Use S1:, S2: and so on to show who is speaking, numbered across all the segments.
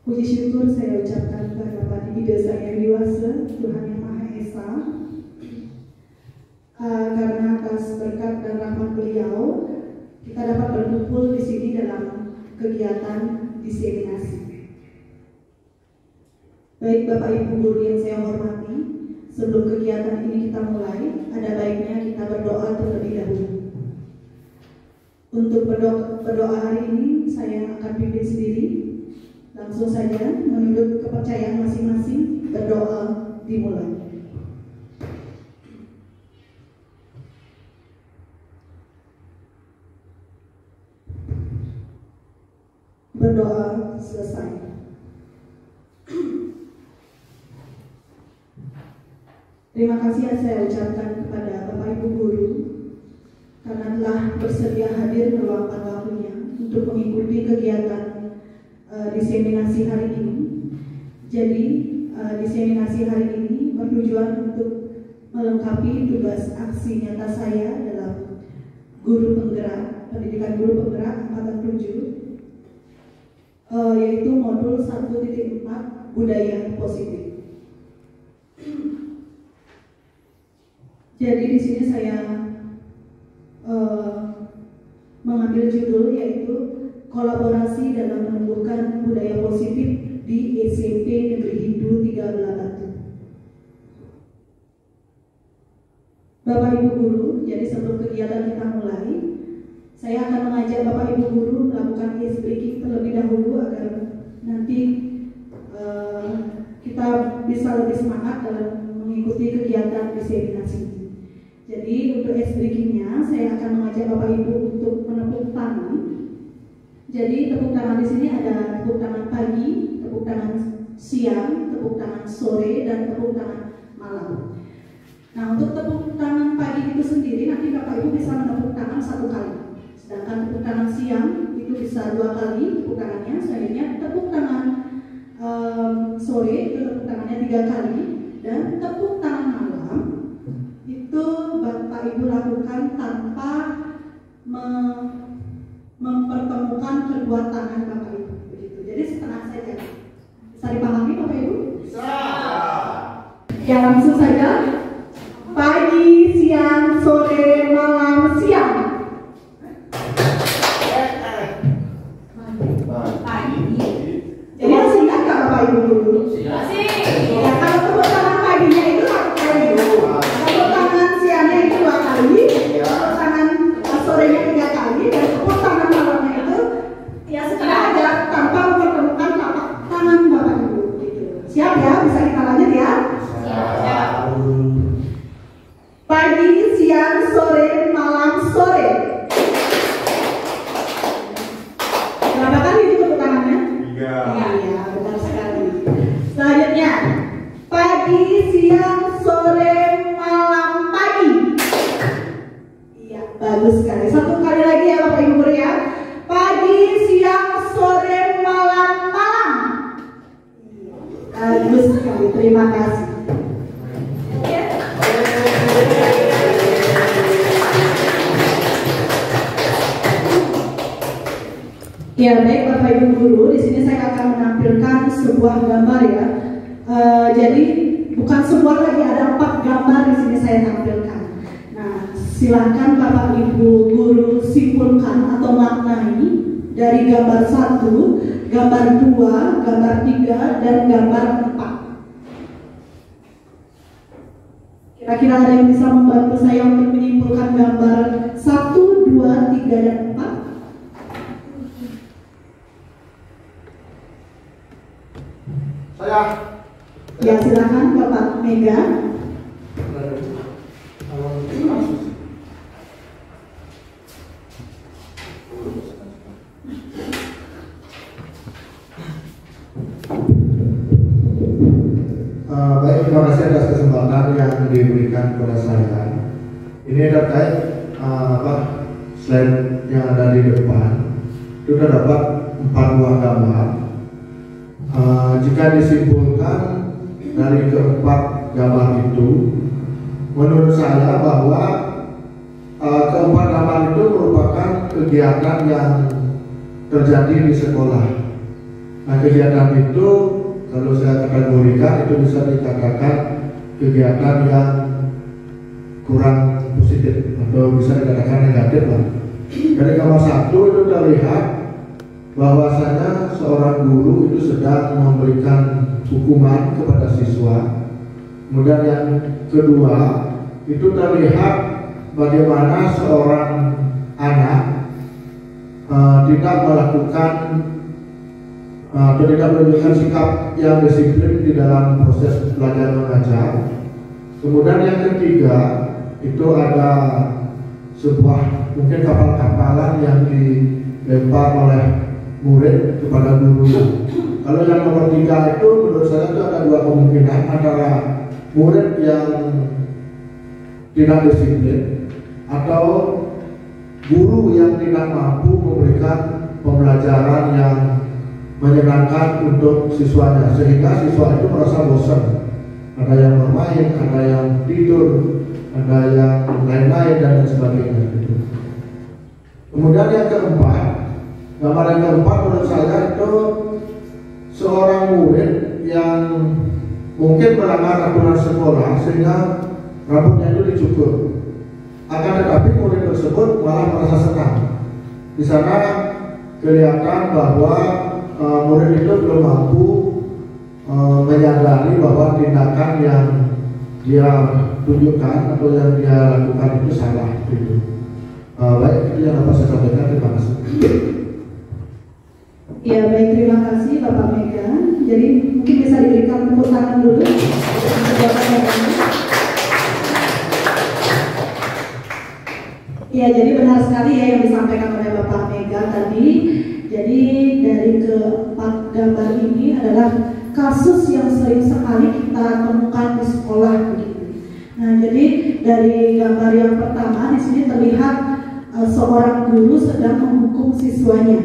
S1: Puji syukur saya ucapkan kepada ide saya yang dewasa, Tuhan Yang Maha Esa, karena atas berkat dan rahmat Beliau kita dapat berkumpul di sini dalam kegiatan diseminasi. Baik Bapak Ibu guru yang saya hormati, sebelum kegiatan ini kita mulai, ada baiknya kita berdoa terlebih dahulu. Untuk berdoa hari ini saya akan pimpin sendiri. Langsung saja menurut kepercayaan masing-masing, berdoa dimulai. Berdoa selesai. Terima kasih yang saya ucapkan kepada Bapak Ibu guru karena telah bersedia hadir meluangkan waktunya untuk mengikuti kegiatan diseminasi hari ini. Jadi diseminasi hari ini bertujuan untuk melengkapi tugas aksi nyata saya dalam guru penggerak, pendidikan guru penggerak angkatan 7, yaitu modul 1.4 budaya positif. Jadi di sini saya mengambil judul yaitu kolaborasi dalam menumbuhkan budaya positif di SMP Negeri Hindu 3 Belah Batu. Bapak Ibu guru, jadi sebelum kegiatan kita mulai, saya akan mengajak Bapak Ibu guru melakukan ice breaking terlebih dahulu agar nanti kita bisa lebih semangat dalam mengikuti kegiatan diseminasi. Jadi untuk ice breakingnya saya akan mengajak Bapak Ibu untuk menepuk tangan. Jadi tepuk tangan di sini ada tepuk tangan pagi, tepuk tangan siang, tepuk tangan sore, dan tepuk tangan malam. Nah untuk tepuk tangan pagi itu sendiri nanti Bapak Ibu bisa menepuk tangan 1 kali. Sedangkan tepuk tangan siang itu bisa 2 kali tepuk tangannya. Selanjutnya tepuk tangan sore itu tepuk tangannya 3 kali. Dan tepuk tangan malam itu Bapak Ibu lakukan tanpa mempertemukan kedua tangan Bapak Ibu. Begitu. Jadi setengah saja. Bisa dipahami Bapak Ibu? Bisa. Ya langsung saja. Pagi, siang, sore, malam, siang. Pagi. Jadi masih ingat nggak Bapak Ibu dulu? Masih. Ya kalau tepuk tangan paginya itu lakukan dulu. Tepuk tangan siangnya itu 2 kali. Tepuk tangan sorenya 3 kali. Dan tepuk tangan malamnya itu ya setengah aja tanpa mempertemukan tangan Bapak Ibu. Siap ya? Bisa kita lanjut ya? Siap. Pagi, siang, sore, malam, sore. Berapa kali itu tepuk tangannya? 3. Iya, benar sekali. Selanjutnya, pagi, siang, sore, malam, pagi. Iya, bagus sekali. 1 kali lagi ya Bapak Ibu guru ya. Pagi, siang, sore, malam, malam. Bagus sekali. Terima kasih. Ya baik Bapak Ibu guru, di sini saya akan menampilkan sebuah gambar ya. Jadi bukan sebuah lagi, ada 4 gambar di sini saya tampilkan. Nah, silakan Bapak Ibu guru simpulkan atau maknai dari gambar 1, gambar 2, gambar 3, dan gambar 4. Kira-kira ada yang bisa membantu saya untuk menyimpulkan gambar 1, 2, 3, dan 4?
S2: Saya.
S1: Ya silakan Bapak Mega.
S2: Baik, terima kasih atas kesempatan yang diberikan kepada saya. Ini terkait slide yang ada di depan. Itu terdapat 4 buah gambar. Jika disimpulkan dari keempat gambar itu, menurut saya bahwa keempat gambar itu merupakan kegiatan yang terjadi di sekolah. Nah, kegiatan itu kalau saya kategorikan itu bisa dikatakan kegiatan yang kurang positif atau bisa dikatakan negatif lah. Dari gambar 1 itu terlihat bahwasanya seorang guru itu sedang memberikan hukuman kepada siswa. Kemudian yang kedua itu terlihat bagaimana seorang anak tidak melakukan atau tidak menunjukkan sikap yang disiplin di dalam proses belajar mengajar. Kemudian yang ketiga itu ada sebuah mungkin kapal-kapalan yang dilempar oleh murid kepada guru. Kalau yang nomor 3 itu menurut saya itu ada dua kemungkinan, antara murid yang tidak disiplin atau guru yang tidak mampu memberikan pembelajaran yang menyenangkan untuk siswanya, sehingga siswa itu merasa bosan. Ada yang bermain, ada yang tidur, ada yang lain-lain dan sebagainya gitu. Kemudian yang keempat, gambar yang keempat menurut saya itu seorang murid yang mungkin melanggar aturan sekolah sehingga rambutnya itu dicukur. Akan tetapi murid tersebut malah merasa senang. Di sana kelihatan bahwa murid itu belum mampu menyadari bahwa tindakan yang dia tunjukkan atau yang dia lakukan itu salah gitu. Baik, itu yang dapat saya sampaikan. Terima kasih.
S1: Ya baik, terima kasih Bapak Mega. Jadi mungkin bisa diberikan tepuk tangan dulu. Ya, jadi benar sekali ya yang disampaikan oleh Bapak Mega tadi. Jadi dari keempat gambar ini adalah kasus yang sering sekali kita temukan di sekolah begitu. Nah, jadi dari gambar yang pertama di sini terlihat seorang guru sedang menghukum siswanya.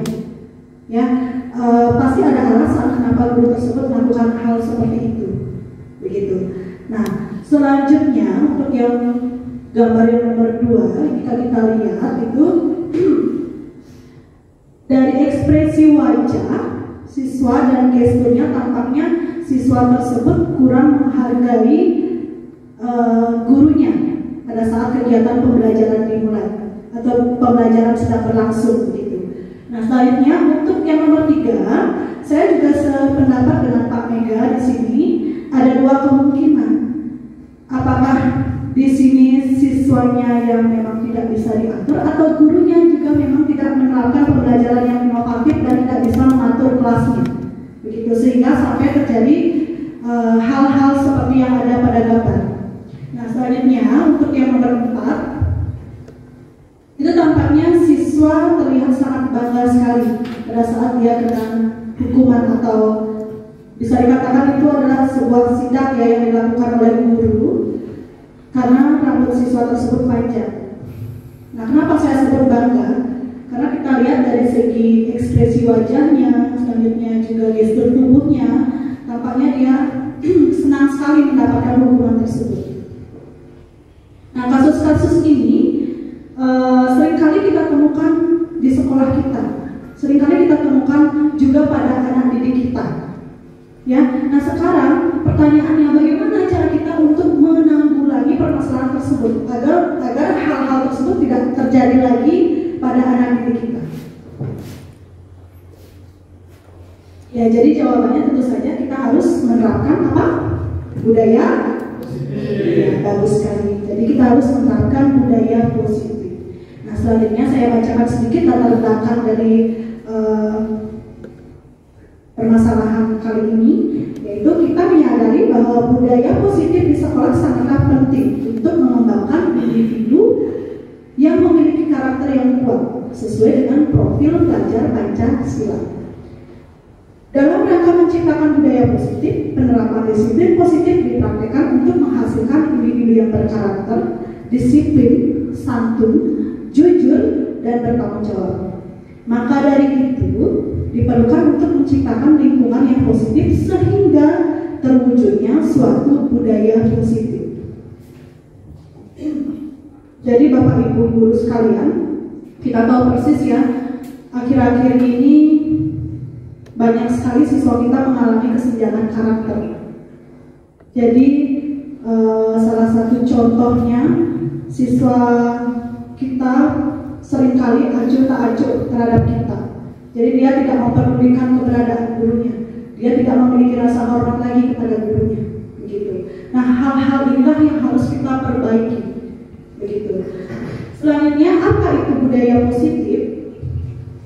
S1: Ya, pasti ada alasan kenapa guru tersebut melakukan hal seperti itu. Begitu. Nah, selanjutnya untuk yang gambar yang nomor 2, jika kita lihat itu dari ekspresi wajah siswa dan gesturnya tampaknya siswa tersebut kurang menghargai gurunya pada saat kegiatan pembelajaran dimulai atau pembelajaran sedang berlangsung begitu. Nah, selanjutnya untuk yang nomor 3, saya juga sependapat dengan Pak Mega di sini ada dua kemungkinan. Apakah di sini siswanya yang memang tidak bisa diatur atau gurunya juga memang tidak menerapkan pembelajaran yang inovatif dan tidak bisa mengatur kelasnya. Begitu sehingga sampai terjadi hal-hal seperti yang ada pada gambar. Nah, selanjutnya untuk yang nomor 4 itu tampaknya siswa terlihat sangat bangga sekali pada saat dia kena hukuman atau bisa dikatakan itu adalah sebuah sidak ya yang dilakukan oleh guru karena rambut siswa tersebut panjang. Nah, kenapa saya sebut bangga? Karena kita lihat dari segi ekspresi wajahnya, selanjutnya juga gestur tubuhnya, tampaknya dia senang sekali mendapatkan hukuman tersebut. Nah, kasus-kasus ini seringkali kita temukan di sekolah kita, seringkali kita temukan juga pada anak didik kita. Ya, nah sekarang pertanyaannya bagaimana cara kita untuk menanggulangi permasalahan tersebut agar hal-hal tersebut tidak terjadi lagi pada anak didik kita. Ya, jadi jawabannya tentu saja kita harus menerapkan apa? Budaya. Ya, bagus sekali. Jadi kita harus menerapkan budaya positif. Nah, selanjutnya saya bacakan sedikit latar belakang dari permasalahan kali ini, yaitu kita menyadari bahwa budaya positif di sekolah sangatlah penting untuk mengembangkan individu yang memiliki karakter yang kuat sesuai dengan profil pelajar Pancasila. Dalam rangka menciptakan budaya positif, penerapan disiplin positif dipraktikkan untuk menghasilkan individu yang berkarakter, disiplin, santun, jujur, dan bertanggung jawab. Maka dari itu diperlukan untuk menciptakan lingkungan yang positif sehingga terwujudnya suatu budaya positif. Jadi Bapak Ibu guru sekalian, kita tahu persis ya, akhir-akhir ini banyak sekali siswa kita mengalami kesenjangan karakter. Jadi salah satu contohnya, siswa kita seringkali acuh tak acuh terhadap kita. Jadi dia tidak memperdulikan keberadaan gurunya, dia tidak memiliki rasa hormat lagi kepada gurunya, begitu. Nah, hal-hal inilah yang harus kita perbaiki, begitu. Selanjutnya, apa itu budaya positif?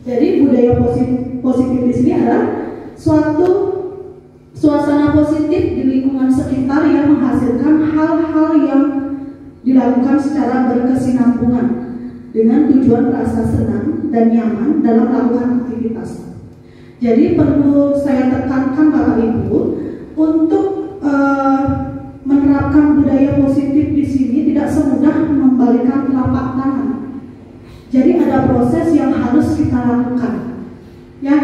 S1: Jadi budaya positif di sini adalah suatu suasana positif di lingkungan sekitar yang menghasilkan hal-hal yang dilakukan secara berkesinambungan dengan tujuan rasa senang dan nyaman dalam melakukan aktivitas. Jadi perlu saya tekankan Bapak Ibu untuk menerapkan budaya positif di sini tidak semudah membalikkan telapak tangan. Jadi ada proses yang harus kita lakukan. Ya,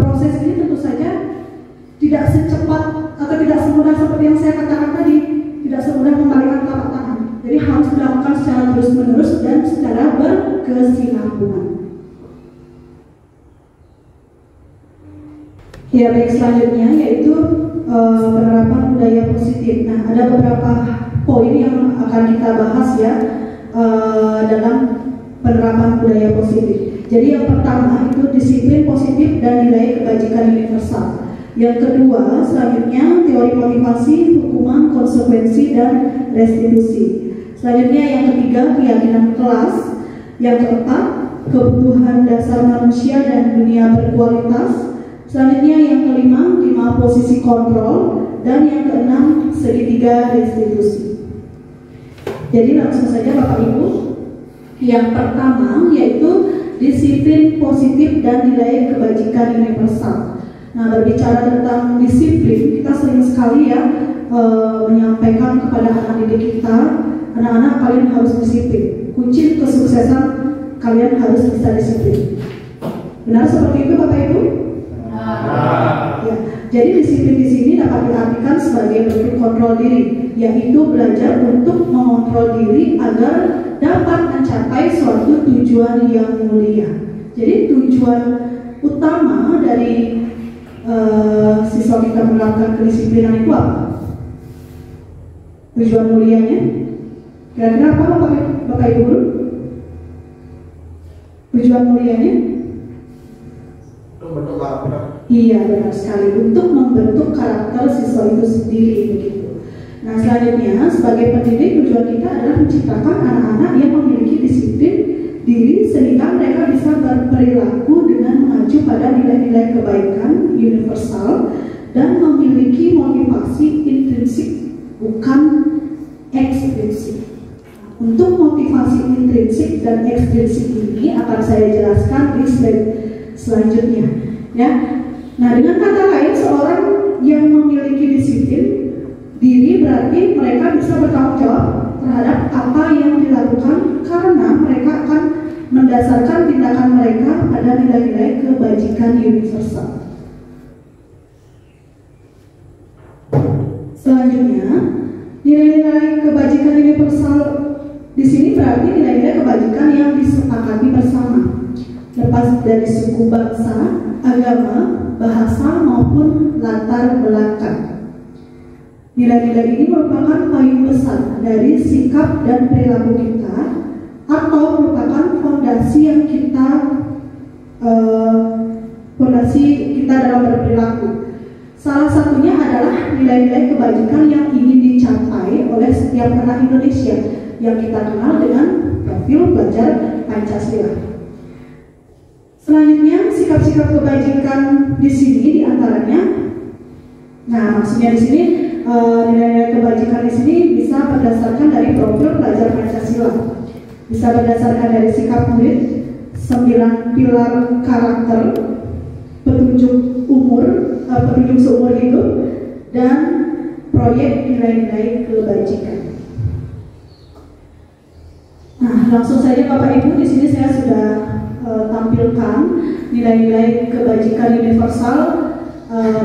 S1: proses ini tentu saja tidak secepat atau tidak semudah seperti yang saya katakan tadi, tidak semudah membalikkan telapak tangan. Jadi harus dilakukan secara terus-menerus dan secara berkesinambungan. Ya, baik, selanjutnya yaitu penerapan budaya positif. Nah, ada beberapa poin yang akan kita bahas ya dalam penerapan budaya positif. Jadi yang pertama itu disiplin positif dan nilai kebajikan universal. Yang kedua, selanjutnya teori motivasi, hukuman, konsekuensi, dan restitusi. Selanjutnya yang ketiga, keyakinan kelas. Yang keempat, kebutuhan dasar manusia dan dunia berkualitas. Selanjutnya yang kelima, 5 posisi kontrol. Dan yang keenam, segitiga restitusi. Jadi langsung saja Bapak Ibu. Yang pertama yaitu disiplin positif dan nilai kebajikan universal. Nah, berbicara tentang disiplin, kita sering sekali ya menyampaikan kepada anak didik kita, anak-anak kalian harus disiplin. Kunci kesuksesan kalian harus bisa disiplin. Benar seperti itu Bapak Ibu? Ya, jadi disiplin di sini dapat diartikan sebagai bentuk kontrol diri, yaitu belajar untuk mengontrol diri agar dapat mencapai suatu tujuan yang mulia. Jadi tujuan utama dari siswa kita melakukan kedisiplinan itu apa? Tujuan mulianya? Kira-kira apa Bapak Ibu Guru? Tujuan mulianya?
S2: Membentuk karakter.
S1: Iya, benar sekali, untuk membentuk karakter siswa itu sendiri, begitu. Nah, selanjutnya sebagai pendidik tujuan kita adalah menciptakan anak-anak yang memiliki disiplin diri sehingga mereka bisa berperilaku dengan mengacu pada nilai-nilai kebaikan universal dan memiliki motivasi intrinsik bukan ekstrinsik. Untuk motivasi intrinsik dan ekstrinsik ini akan saya jelaskan di slide selanjutnya, ya. Nah, dengan kata lain, seorang yang memiliki disiplin diri berarti mereka bisa bertanggung jawab terhadap apa yang dilakukan karena mereka akan mendasarkan tindakan mereka pada nilai-nilai kebajikan universal. Selanjutnya, nilai-nilai kebajikan universal di sini berarti nilai-nilai kebajikan yang disepakati bersama, lepas dari suku, bangsa, agama, bahasa maupun latar belakang. Nilai-nilai ini merupakan payung besar dari sikap dan perilaku kita atau merupakan fondasi yang fondasi kita dalam berperilaku. Salah satunya adalah nilai-nilai kebajikan yang ingin dicapai oleh setiap anak Indonesia yang kita kenal dengan profil pelajar Pancasila. Selanjutnya, sikap-sikap kebajikan di sini diantaranya, nah maksudnya di sini nilai-nilai kebajikan di sini bisa berdasarkan dari profil pelajar Pancasila, bisa berdasarkan dari sikap murid, 9 pilar karakter, petunjuk seumur hidup, dan proyek nilai-nilai kebajikan. Nah, langsung saja Bapak Ibu, di sini saya sudah tampilkan nilai-nilai kebajikan universal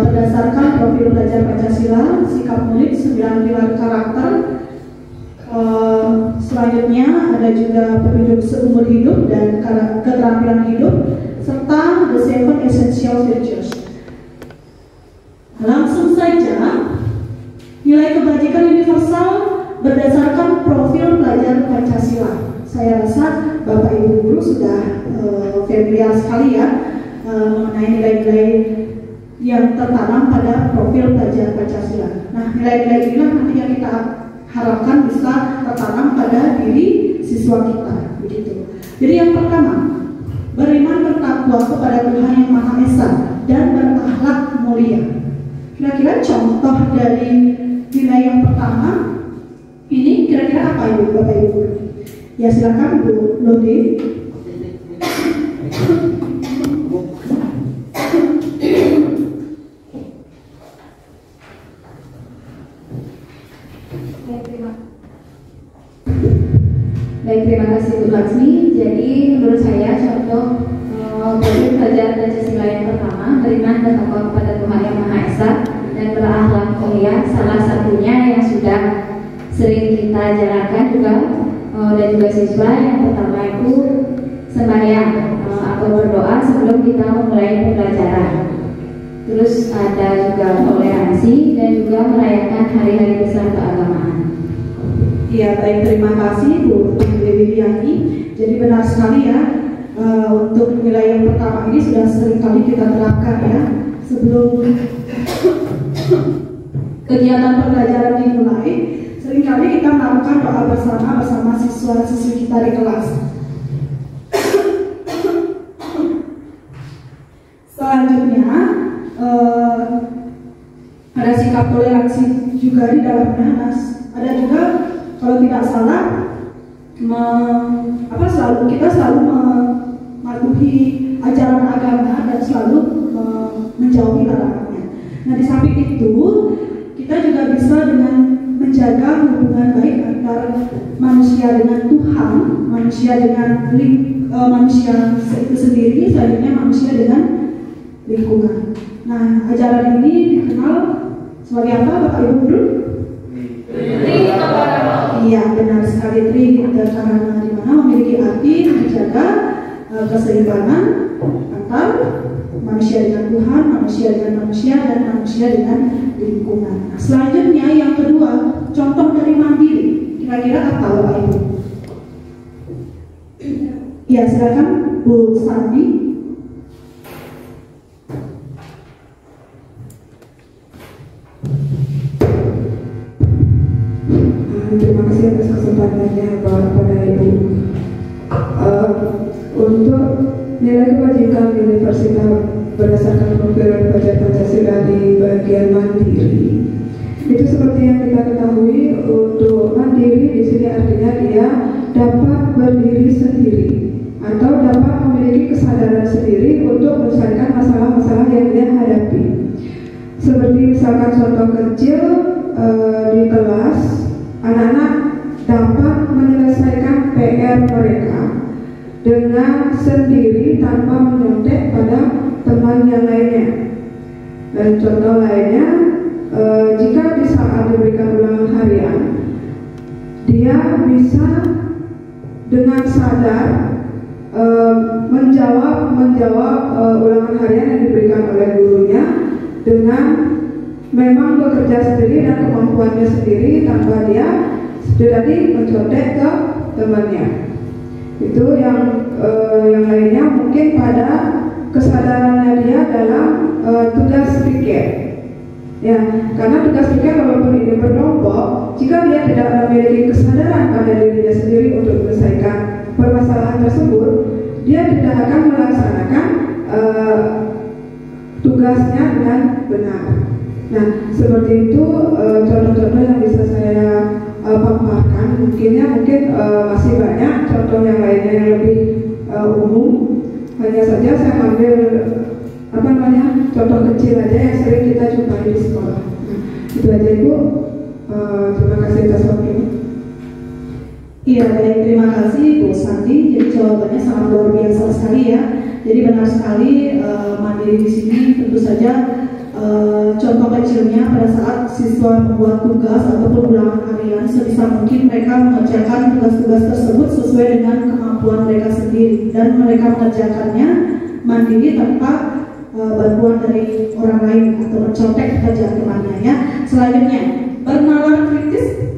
S1: berdasarkan profil belajar Pancasila, sikap murid, 9 pilar karakter. Selanjutnya ada juga petunjuk seumur hidup dan keterampilan hidup, serta The Seven Essential Virtues. Langsung saja, nilai kebajikan universal berdasarkan profil pelajar Pancasila. Saya rasa Bapak Ibu guru sudah familiar sekali ya mengenai nilai-nilai yang tertanam pada profil pelajar Pancasila. Nah, nilai-nilai inilah nanti yang kita harapkan bisa tertanam pada diri siswa kita, begitu. Jadi yang pertama, beriman bertakwa kepada Tuhan Yang Maha Esa dan berakhlak mulia. Kira-kira contoh dari nilai yang pertama ini kira-kira apa Ibu, Bapak Ibu? Ya silakan Bu Lodi.
S3: Baik, terima kasih Bu Laksmi. Jadi menurut saya contoh dari pelajaran Pancasila yang pertama, beriman bertakwa kepada Tuhan Yang Maha Esa dan berakhlak mulia. Salah satunya yang sudah sering kita jalankan juga dan juga siswa, yang pertama itu sembahyang atau berdoa sebelum kita memulai pembelajaran. Terus ada juga toleransi dan juga merayakan hari-hari besar keagamaan.
S1: Iya, baik, terima kasih Bu Dewi Yani. Jadi benar sekali ya, untuk nilai yang pertama ini sudah sering kali kita terapkan ya. Sebelum kegiatan pembelajaran dimulai, seringkali kita melakukan doa bersama siswa-siswi kita di kelas. Selanjutnya ada sikap toleransi juga di dalamnya. Ada juga, kalau tidak salah, kita selalu mematuhi ajaran agama dan selalu menjauhi larangannya. Nah, di samping itu kita juga bisa dengan menjaga hubungan baik antara manusia dengan Tuhan, manusia dengan manusia itu sendiri, selanjutnya manusia dengan lingkungan. Nah, ajaran ini dikenal sebagai apa, Bapak Ibu guru? Iya, benar sekali, karena di mana memiliki arti menjaga keseimbangan antar manusia dengan Tuhan, manusia dengan manusia, dan manusia dengan lingkungan. Nah, selanjutnya yang kedua, contoh dari mandiri. Kira-kira apa Bapak Ibu? Ya, silakan Bu Sandi.
S4: Terima kasih atas kesempatannya pada Ibu. Untuk nilai kebajikan universal berdasarkan profil pelajar Pancasila di bagian mandiri, itu seperti yang kita ketahui, untuk mandiri di sini artinya dia dapat berdiri sendiri atau dapat memiliki kesadaran sendiri untuk menyelesaikan masalah-masalah yang dia hadapi. Seperti misalkan contoh kecil di kelas, anak-anak dapat menyelesaikan PR mereka dengan sendiri tanpa menyontek pada teman yang lainnya. Dan contoh lainnya, jika di saat diberikan ulangan harian, dia bisa dengan sadar menjawab ulangan harian yang diberikan oleh gurunya dengan memang bekerja sendiri dan kemampuannya sendiri tanpa dia tadi mencontek ke temannya. Itu yang lainnya mungkin pada kesadarannya dia dalam tugas pikir. Ya, karena tugas pikir walaupun ini berkelompok, jika dia tidak memiliki kesadaran pada dirinya sendiri untuk menyelesaikan permasalahan tersebut, dia tidak akan melaksanakan tugasnya dengan benar. Nah, seperti itu contoh-contoh yang bisa saya paparkan. Mungkin masih banyak contoh yang lainnya yang lebih umum. Hanya saja saya ambil contoh kecil aja yang sering kita jumpai di sekolah. Nah, itu aja Ibu. Terima kasih atas waktunya.
S1: Iya, baik, terima kasih Bu Santi. Jadi jawabannya sangat luar biasa sekali ya. Jadi benar sekali, mandiri di sini tentu saja contoh kecilnya pada saat siswa membuat tugas ataupun ulangan harian, sebisa mungkin mereka mengerjakan tugas-tugas tersebut sesuai dengan kemampuan mereka sendiri, dan mereka mengerjakannya mandiri tanpa bantuan dari orang lain atau mencontek pekerjaan temannya ya. Selanjutnya, bernalar kritis.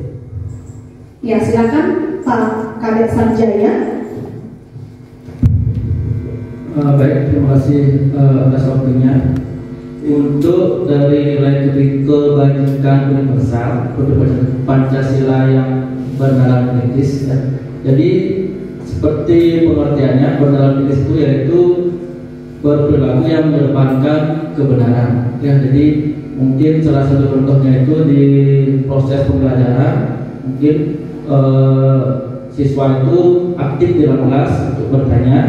S1: Ya, silakan Pak Kadek Sanjaya.
S5: Baik, terima kasih atas waktunya. Untuk dari nilai kebajikan universal untuk Pancasila yang bernalar kritis ya. Jadi seperti pengertiannya, bernalar kritis itu yaitu berperilaku yang mengedepankan kebenaran ya. Jadi mungkin salah satu contohnya itu di proses pembelajaran, mungkin siswa itu aktif di dalam kelas untuk bertanya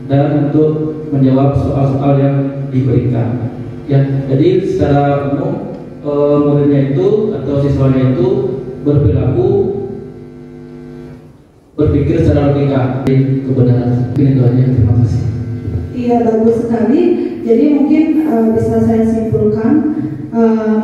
S5: dan untuk menjawab soal-soal yang diberikan ya. Jadi secara umum muridnya itu atau siswanya itu berperilaku berpikir secara logika di kebenaran. Mungkin itu aja, terima kasih.
S1: Iya, bagus sekali. Jadi mungkin bisa saya simpulkan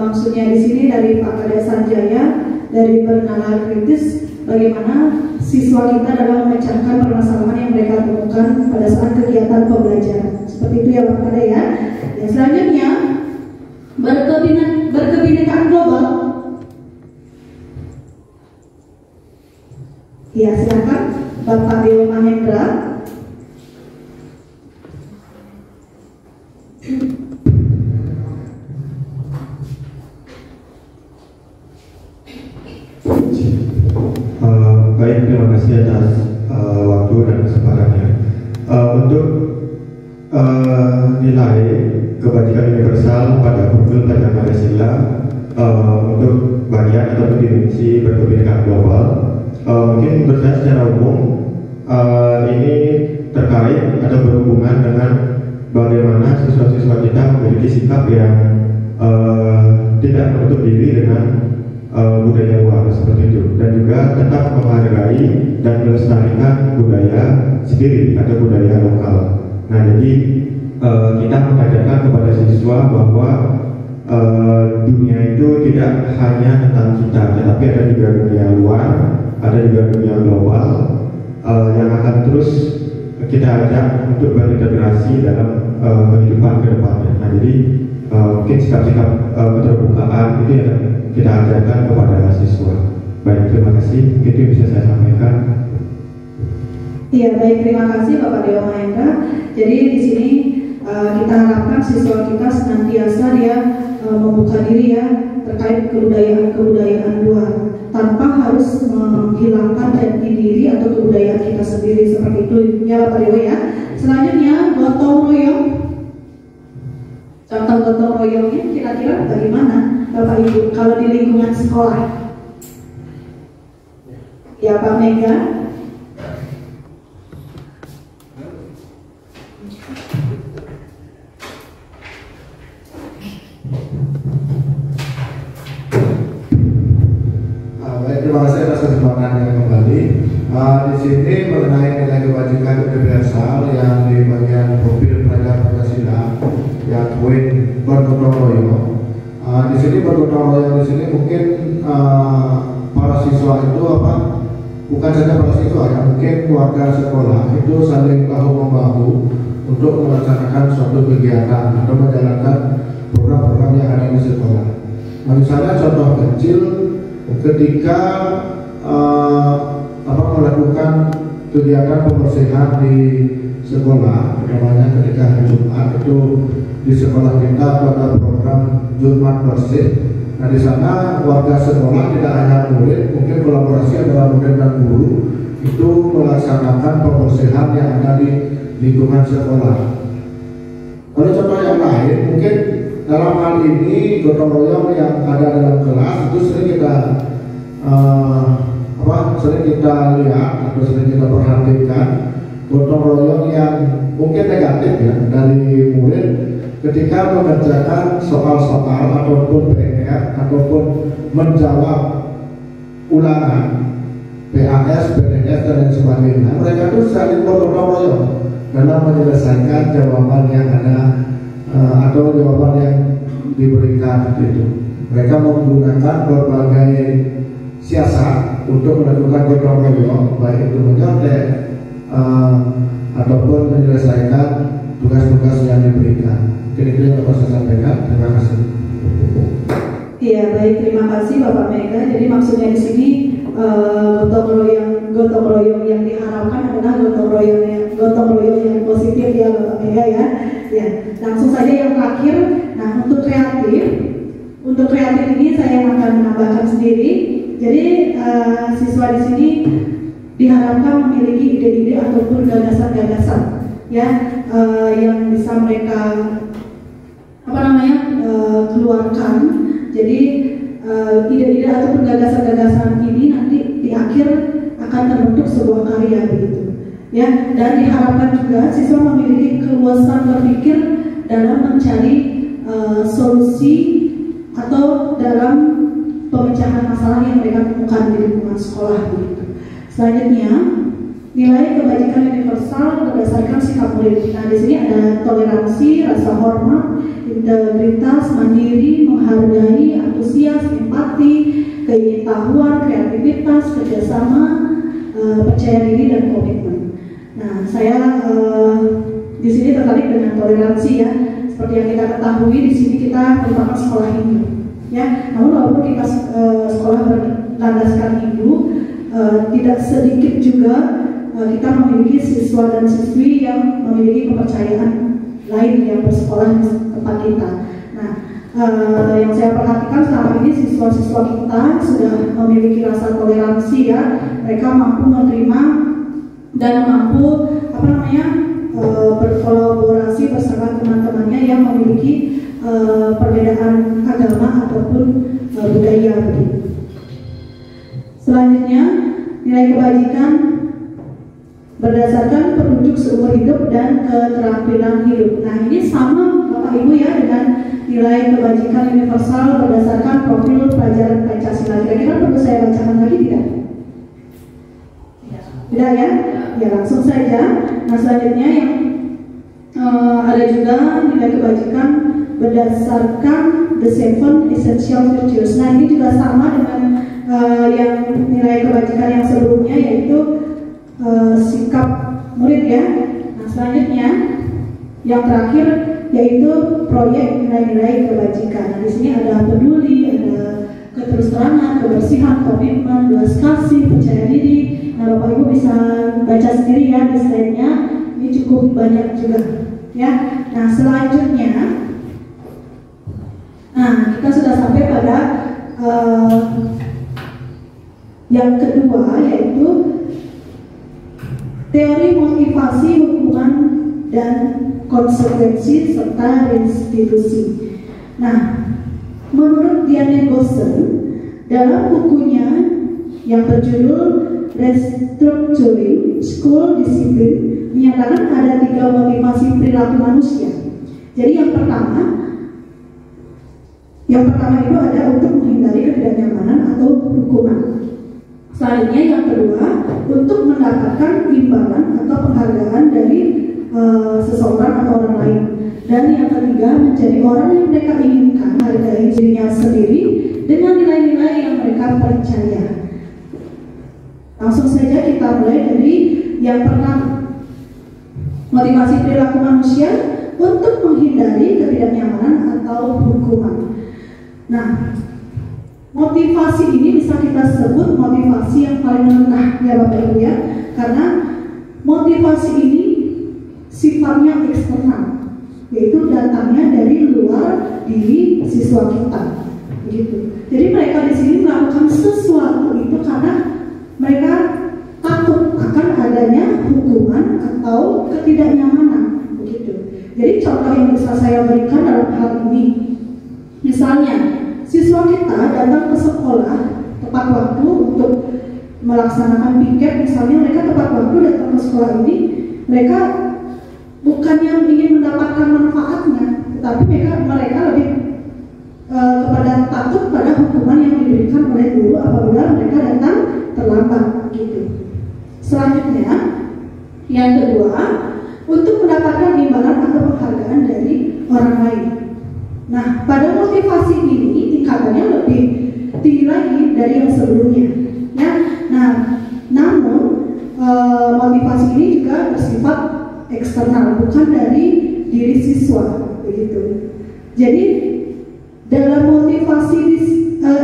S1: maksudnya di sini dari Pak Kadek Sanjaya, dari bernalar kritis, bagaimana siswa kita dalam memecahkan permasalahan yang mereka temukan pada saat kegiatan pembelajaran. Seperti itu ya Pak Kadek ya. Yang selanjutnya, berkebinekaan global. Ya, silakan Bapak Dewa Mahendra.
S6: Baik, terima kasih atas waktu dan kesempatannya. Untuk nilai kebajikan universal pada profil pelajaran Pancasila untuk bagian atau dimensi berkebinekaan global, mungkin menurut saya secara umum ini terkait atau berhubungan dengan bagaimana siswa-siswa kita memiliki sikap yang tidak menutup diri dengan budaya luar seperti itu, dan juga tetap menghargai dan melestarikan budaya sendiri atau budaya lokal. Nah, jadi kita mengajarkan kepada siswa bahwa dunia itu tidak hanya tentang kita, tetapi ada juga dunia luar, ada juga dunia global yang akan terus kita ajak untuk berintegrasi dalam kehidupan ke depannya. Nah, jadi mungkin sikap-sikap keterbukaan itu yang kita ajarkan kepada siswa. Baik, terima kasih. Itu yang bisa saya sampaikan.
S1: Iya, baik, terima kasih Bapak Dewa Mahendra. Jadi di sini kita harapkan siswa kita senantiasa dia membuka diri ya terkait kebudayaan luar, tanpa harus menghilangkan jati diri atau kebudayaan kita sendiri, seperti itu ya Bapak Dewa ya. Selanjutnya, gotong royong. Contoh gotong royongnya kira-kira bagaimana Bapak Ibu kalau di lingkungan sekolah? Ya Pak Mega.
S2: Baik, terima kasih atas kesempatan yang kembali. Di sini mengenai nilai kebajikan universal yang di bagian profil pelajar Pancasila yang poin bergotong royong. Di sini bergotong royong di sini mungkin para siswa itu bukan saja para siswa ya, mungkin keluarga sekolah itu saling bahu membahu untuk melaksanakan suatu kegiatan atau menjalankan program-program yang ada di sekolah. Nah, misalnya contoh kecil ketika melakukan kegiatan pembersihan di sekolah, namanya ketika hari Jumat itu di sekolah kita ada program Jumat bersih. Nah, di sana warga sekolah tidak hanya murid, mungkin kolaborasi antara murid dan guru itu melaksanakan pembersihan yang ada di lingkungan sekolah. Lalu contoh yang lain, mungkin dalam hal ini gotong royong yang ada dalam kelas itu sering kita lihat atau sering kita perhatikan gotong royong yang mungkin negatif ya dari murid ketika mengerjakan soal-soal ataupun PR ataupun menjawab ulangan PAS, PNS dan lain sebagainya. Mereka itu saling bergotong royong dalam menyelesaikan jawaban yang ada atau jawaban yang diberikan itu. Mereka menggunakan berbagai siasat untuk melakukan gotong royong, baik itu menyontek ataupun menyelesaikan tugas-tugas yang diberikan. Mungkin itu yang dapat saya sampaikan. Terima kasih.
S1: Iya, baik, terima kasih Bapak Mega. Jadi maksudnya di sini gotong royong yang diharapkan adalah gotong royong yang positif ya Bapak Mega ya. Ya, langsung saja yang terakhir. Nah, untuk kreatif ini saya akan menambahkan sendiri. Jadi siswa di sini diharapkan memiliki ide-ide ataupun gagasan-gagasan ya yang bisa mereka keluarkan. Jadi ide-ide ataupun gagasan-gagasan ini nanti di akhir akan terbentuk sebuah karya begitu ya. Dan diharapkan juga siswa memiliki keluasan berpikir dalam mencari solusi atau dalam pemecahan masalah yang mereka temukan di lingkungan sekolah begitu. Selanjutnya, nilai kebajikan universal berdasarkan sikap murid. Nah, di sini ada toleransi, rasa hormat, integritas, mandiri, menghargai, antusias, empati, keingintahuan, kreativitas, kerjasama, percaya diri dan komitmen. Nah, saya di sini tertarik dengan toleransi ya. Seperti yang kita ketahui, di sini kita merupakan sekolah Hindu, ya. Namun walaupun kita sekolah berlandaskan Hindu, tidak sedikit juga kita memiliki siswa dan siswi yang memiliki kepercayaan lain yang bersekolah di tempat kita. Nah, yang saya perhatikan selama ini siswa-siswa kita sudah memiliki rasa toleransi ya. Mereka mampu menerima dan mampu berkolaborasi bersama teman-temannya yang memiliki perbedaan agama ataupun budaya. Selanjutnya, nilai kebajikan berdasarkan petunjuk seumur hidup dan keterampilan hidup. Nah, ini sama Bapak Ibu ya dengan nilai kebajikan universal berdasarkan profil pelajaran Pancasila. Kira-kira perlu saya bacakan lagi tidak? Tidak ya? Ya, langsung saja. Nah, selanjutnya yang ada juga nilai kebajikan berdasarkan the 7 essential virtues. Nah, ini juga sama dengan yang nilai kebajikan yang sebelumnya, yaitu sikap murid ya. Nah, selanjutnya yang terakhir yaitu proyek nilai-nilai kebajikan. Nah, di sini ada peduli, ada keterusterangan, kebersihan, komitmen, belas kasih, percaya diri. Nah, Bapak Ibu bisa baca sendiri ya di slide-nya. Ini cukup banyak juga ya. Nah, selanjutnya, kita sudah sampai pada yang kedua, yaitu teori motivasi, hubungan dan konsekuensi serta restitusi. Nah, menurut Diane Gossen dalam bukunya yang berjudul Restructuring School Discipline menyatakan ada 3 motivasi perilaku manusia. Jadi yang pertama itu ada untuk menghindari ketidaknyamanan atau hukuman. Selanjutnya yang kedua untuk mendapatkan imbalan atau penghargaan dari seseorang atau orang lain. Dan yang ketiga menjadi orang yang mereka inginkan, hargai dirinya sendiri dengan nilai-nilai yang mereka percaya. Langsung saja kita mulai dari yang pertama, motivasi perilaku manusia untuk menghindari ketidaknyamanan atau hukuman. Nah, motivasi ini bisa kita sebut motivasi yang paling rendah ya Bapak Ibu ya, karena motivasi ini sifatnya eksternal, yaitu datangnya dari luar diri siswa kita, begitu. Jadi mereka di sini melakukan sesuatu itu karena mereka takut akan adanya hukuman atau ketidaknyamanan, begitu. Jadi contoh yang bisa saya berikan dalam hal ini, misalnya siswa kita datang ke sekolah tepat waktu untuk melaksanakan piket, misalnya mereka tepat waktu datang ke sekolah ini, mereka bukannya ingin mendapatkan manfaatnya, tetapi mereka lebih kepada takut pada hukuman yang diberikan oleh guru apabila mereka datang terlambat, gitu. Selanjutnya, yang kedua, untuk mendapatkan imbalan atau penghargaan dari orang lain. Nah, pada motivasi ini tingkatannya lebih tinggi lagi dari yang sebelumnya, ya. Nah, namun motivasi ini juga bersifat eksternal, bukan dari diri siswa, begitu. Jadi dalam motivasi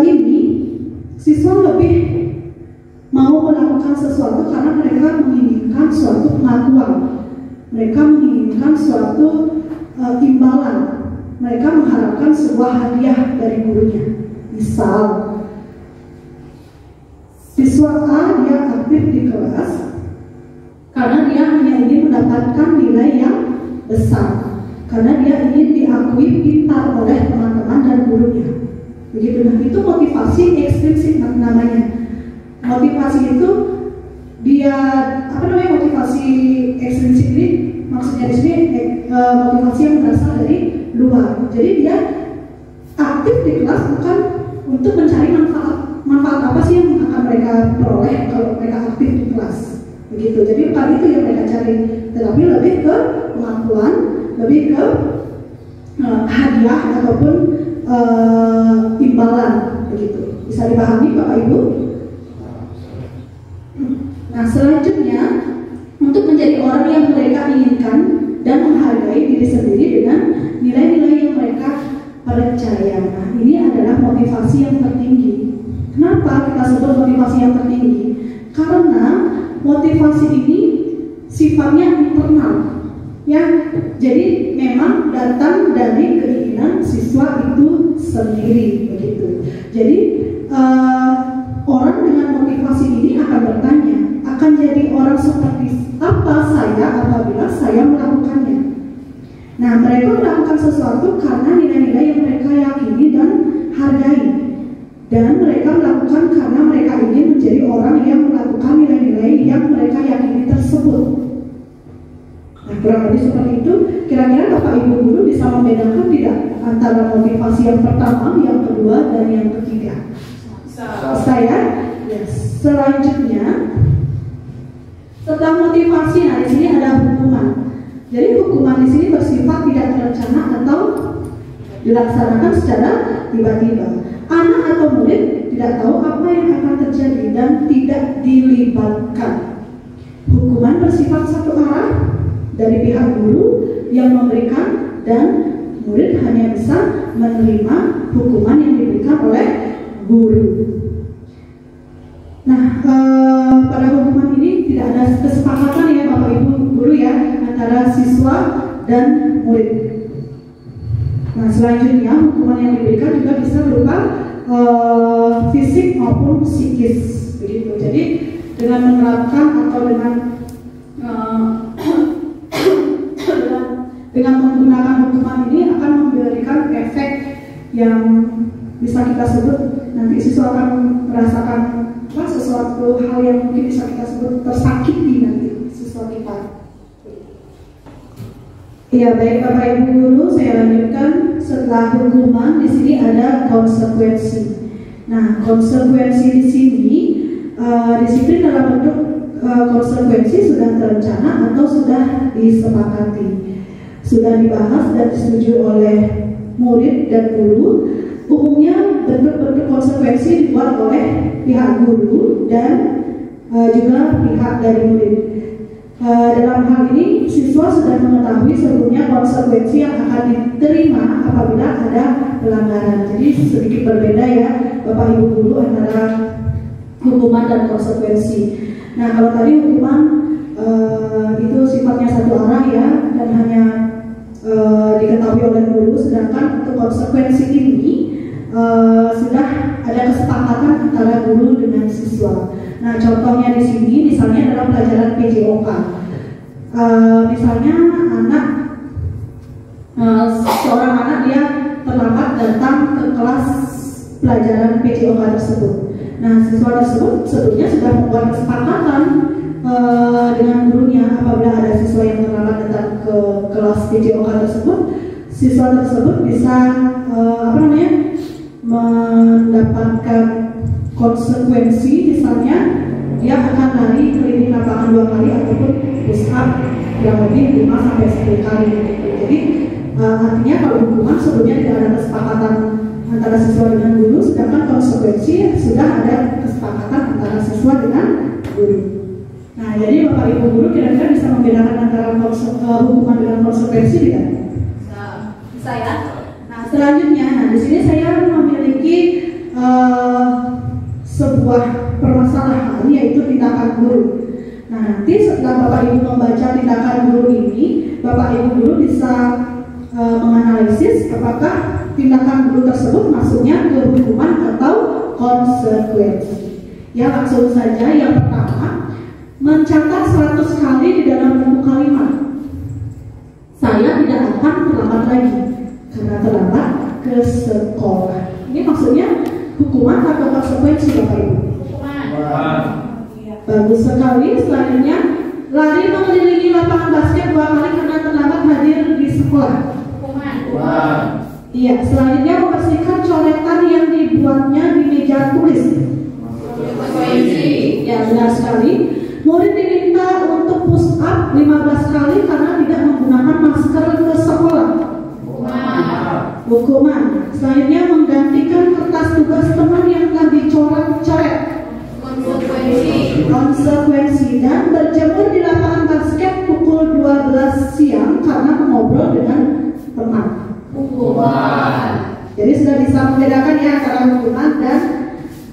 S1: ini siswa lebih mau melakukan sesuatu karena mereka menginginkan suatu pengakuan, mereka menginginkan suatu imbalan, mereka mengharapkan sebuah hadiah dari gurunya. Misal siswa A dia aktif di kelas karena dia hanya ingin mendapatkan nilai yang besar, karena dia ingin diakui pintar oleh teman-teman dan gurunya. Begitu. Nah, itu motivasi ekstrinsik namanya. Motivasi itu dia motivasi ekstrinsik ini maksudnya di sini motivasi yang berasal dari luar. Jadi dia aktif di kelas bukan untuk mencari manfaat apa sih yang akan mereka peroleh kalau mereka aktif di kelas. Begitu. Jadi bukan itu yang mereka cari, tetapi lebih ke pengakuan, lebih ke hadiah ataupun imbalan, begitu. Bisa dipahami Bapak Ibu? Nah, selanjutnya untuk menjadi orang yang mereka inginkan dan menghargai diri sendiri dengan nilai-nilai yang mereka percaya. Nah, ini adalah motivasi yang tertinggi. Kenapa kita sebut motivasi yang tertinggi? Karena motivasi ini sifatnya internal, ya. Jadi memang datang dari keinginan siswa itu sendiri, begitu. Jadi orang dengan motivasi ini akan bertanya, akan jadi orang seperti apa saya apabila saya melakukannya. Nah, mereka melakukan sesuatu karena nilai-nilai yang mereka yakini dan hargai, dan mereka melakukan karena mereka ingin menjadi orang yang melakukan nilai-nilai yang mereka yakini tersebut. Nah, kurang lebih seperti itu. Kira-kira Bapak Ibu guru bisa membedakan tidak antara motivasi yang pertama, yang kedua, dan yang ketiga? Saya, ya. Selanjutnya, setelah motivasi, nah di sini ada hukuman. Jadi hukuman di sini bersifat tidak terencana atau dilaksanakan secara tiba-tiba. Anak atau murid tidak tahu apa yang akan terjadi dan tidak dilibatkan. Hukuman bersifat satu arah dari pihak guru yang memberikan, dan murid hanya bisa menerima hukuman yang diberikan oleh guru. Nah, pada hukuman ini tidak ada kesepakatan ya Bapak Ibu guru ya antara siswa dan murid. Nah, selanjutnya hukuman yang diberikan juga bisa berupa fisik maupun psikis, begitu. Jadi dengan menerapkan atau dengan menggunakan hukuman ini akan memberikan efek yang bisa kita sebut nanti siswa akan merasakan sesuatu hal yang mungkin bisa kita sebut tersakiti nanti siswa kita. Ya, baik Bapak Ibu guru, saya lanjutkan. Setelah hukuman di sini ada konsekuensi. Nah, konsekuensi di sini disiplin dalam bentuk konsekuensi sudah terencana atau sudah disepakati, sudah dibahas dan disetujui oleh murid dan guru. Umumnya bentuk-bentuk konsekuensi dibuat oleh pihak guru dan juga pihak dari murid. Dalam hal ini siswa sudah mengetahui sebelumnya konsekuensi yang akan diterima apabila ada pelanggaran. Jadi sedikit berbeda ya Bapak Ibu guru antara hukuman dan konsekuensi. Nah, kalau tadi hukuman itu sifatnya satu arah ya dan hanya diketahui oleh guru, sedangkan untuk konsekuensi ini sudah ada kesepakatan antara guru dengan siswa. Nah, contohnya di sini misalnya dalam pelajaran PJOK. Misalnya seorang anak dia terlambat datang ke kelas pelajaran PJOK tersebut. Nah, siswa tersebut sebelumnya sudah membuat kesepakatan dengan gurunya apabila ada siswa yang terlambat datang ke kelas PJOK tersebut, siswa tersebut bisa mendapatkan konsekuensi, misalnya dia akan lari keliling lapangan 2 kali ataupun push up yang lebih 5-10 kali. Jadi artinya kalau hukuman sebelumnya tidak ada kesepakatan antara siswa dengan guru, sedangkan konsekuensi sudah ada kesepakatan antara siswa dengan guru. Nah, jadi Bapak Ibu guru kira-kira bisa membedakan antara hukuman dengan konsekuensi tidak?
S3: Saya.
S1: Nah, selanjutnya, di sini saya memiliki sebuah permasalahan, yaitu tindakan guru. Nah, nanti setelah Bapak Ibu membaca tindakan guru ini, Bapak Ibu guru bisa menganalisis apakah tindakan guru tersebut masuknya ke hukuman atau konsekuensi. Ya, langsung saja. Yang pertama, mencatat 100 kali di dalam buku kalimat. Saya tidak akan terlambat lagi karena terlambat ke sekolah. Ini maksudnya hukuman atau konsekuensi, Bapak Ibu?
S3: Hukuman.
S1: Bagus sekali. Selanjutnya, lari mengelilingi lapangan basket 2 kali karena terlambat hadir di sekolah.
S3: Hukuman.
S1: Iya. Selanjutnya, membersihkan coretan yang dibuatnya di meja tulis.
S3: Konsekuensi.
S1: Ya, benar sekali. Murid diminta untuk push up 15 kali karena tidak menggunakan masker ke sekolah. Hukuman. Selanjutnya, menggantikan kertas tugas teman yang telah dicoret-coret. Konsekuensi. Dan berjemur di lapangan basket pukul 12 siang karena mengobrol dengan teman.
S3: Hukuman.
S1: Jadi sudah bisa membedakan ya antara hukuman dan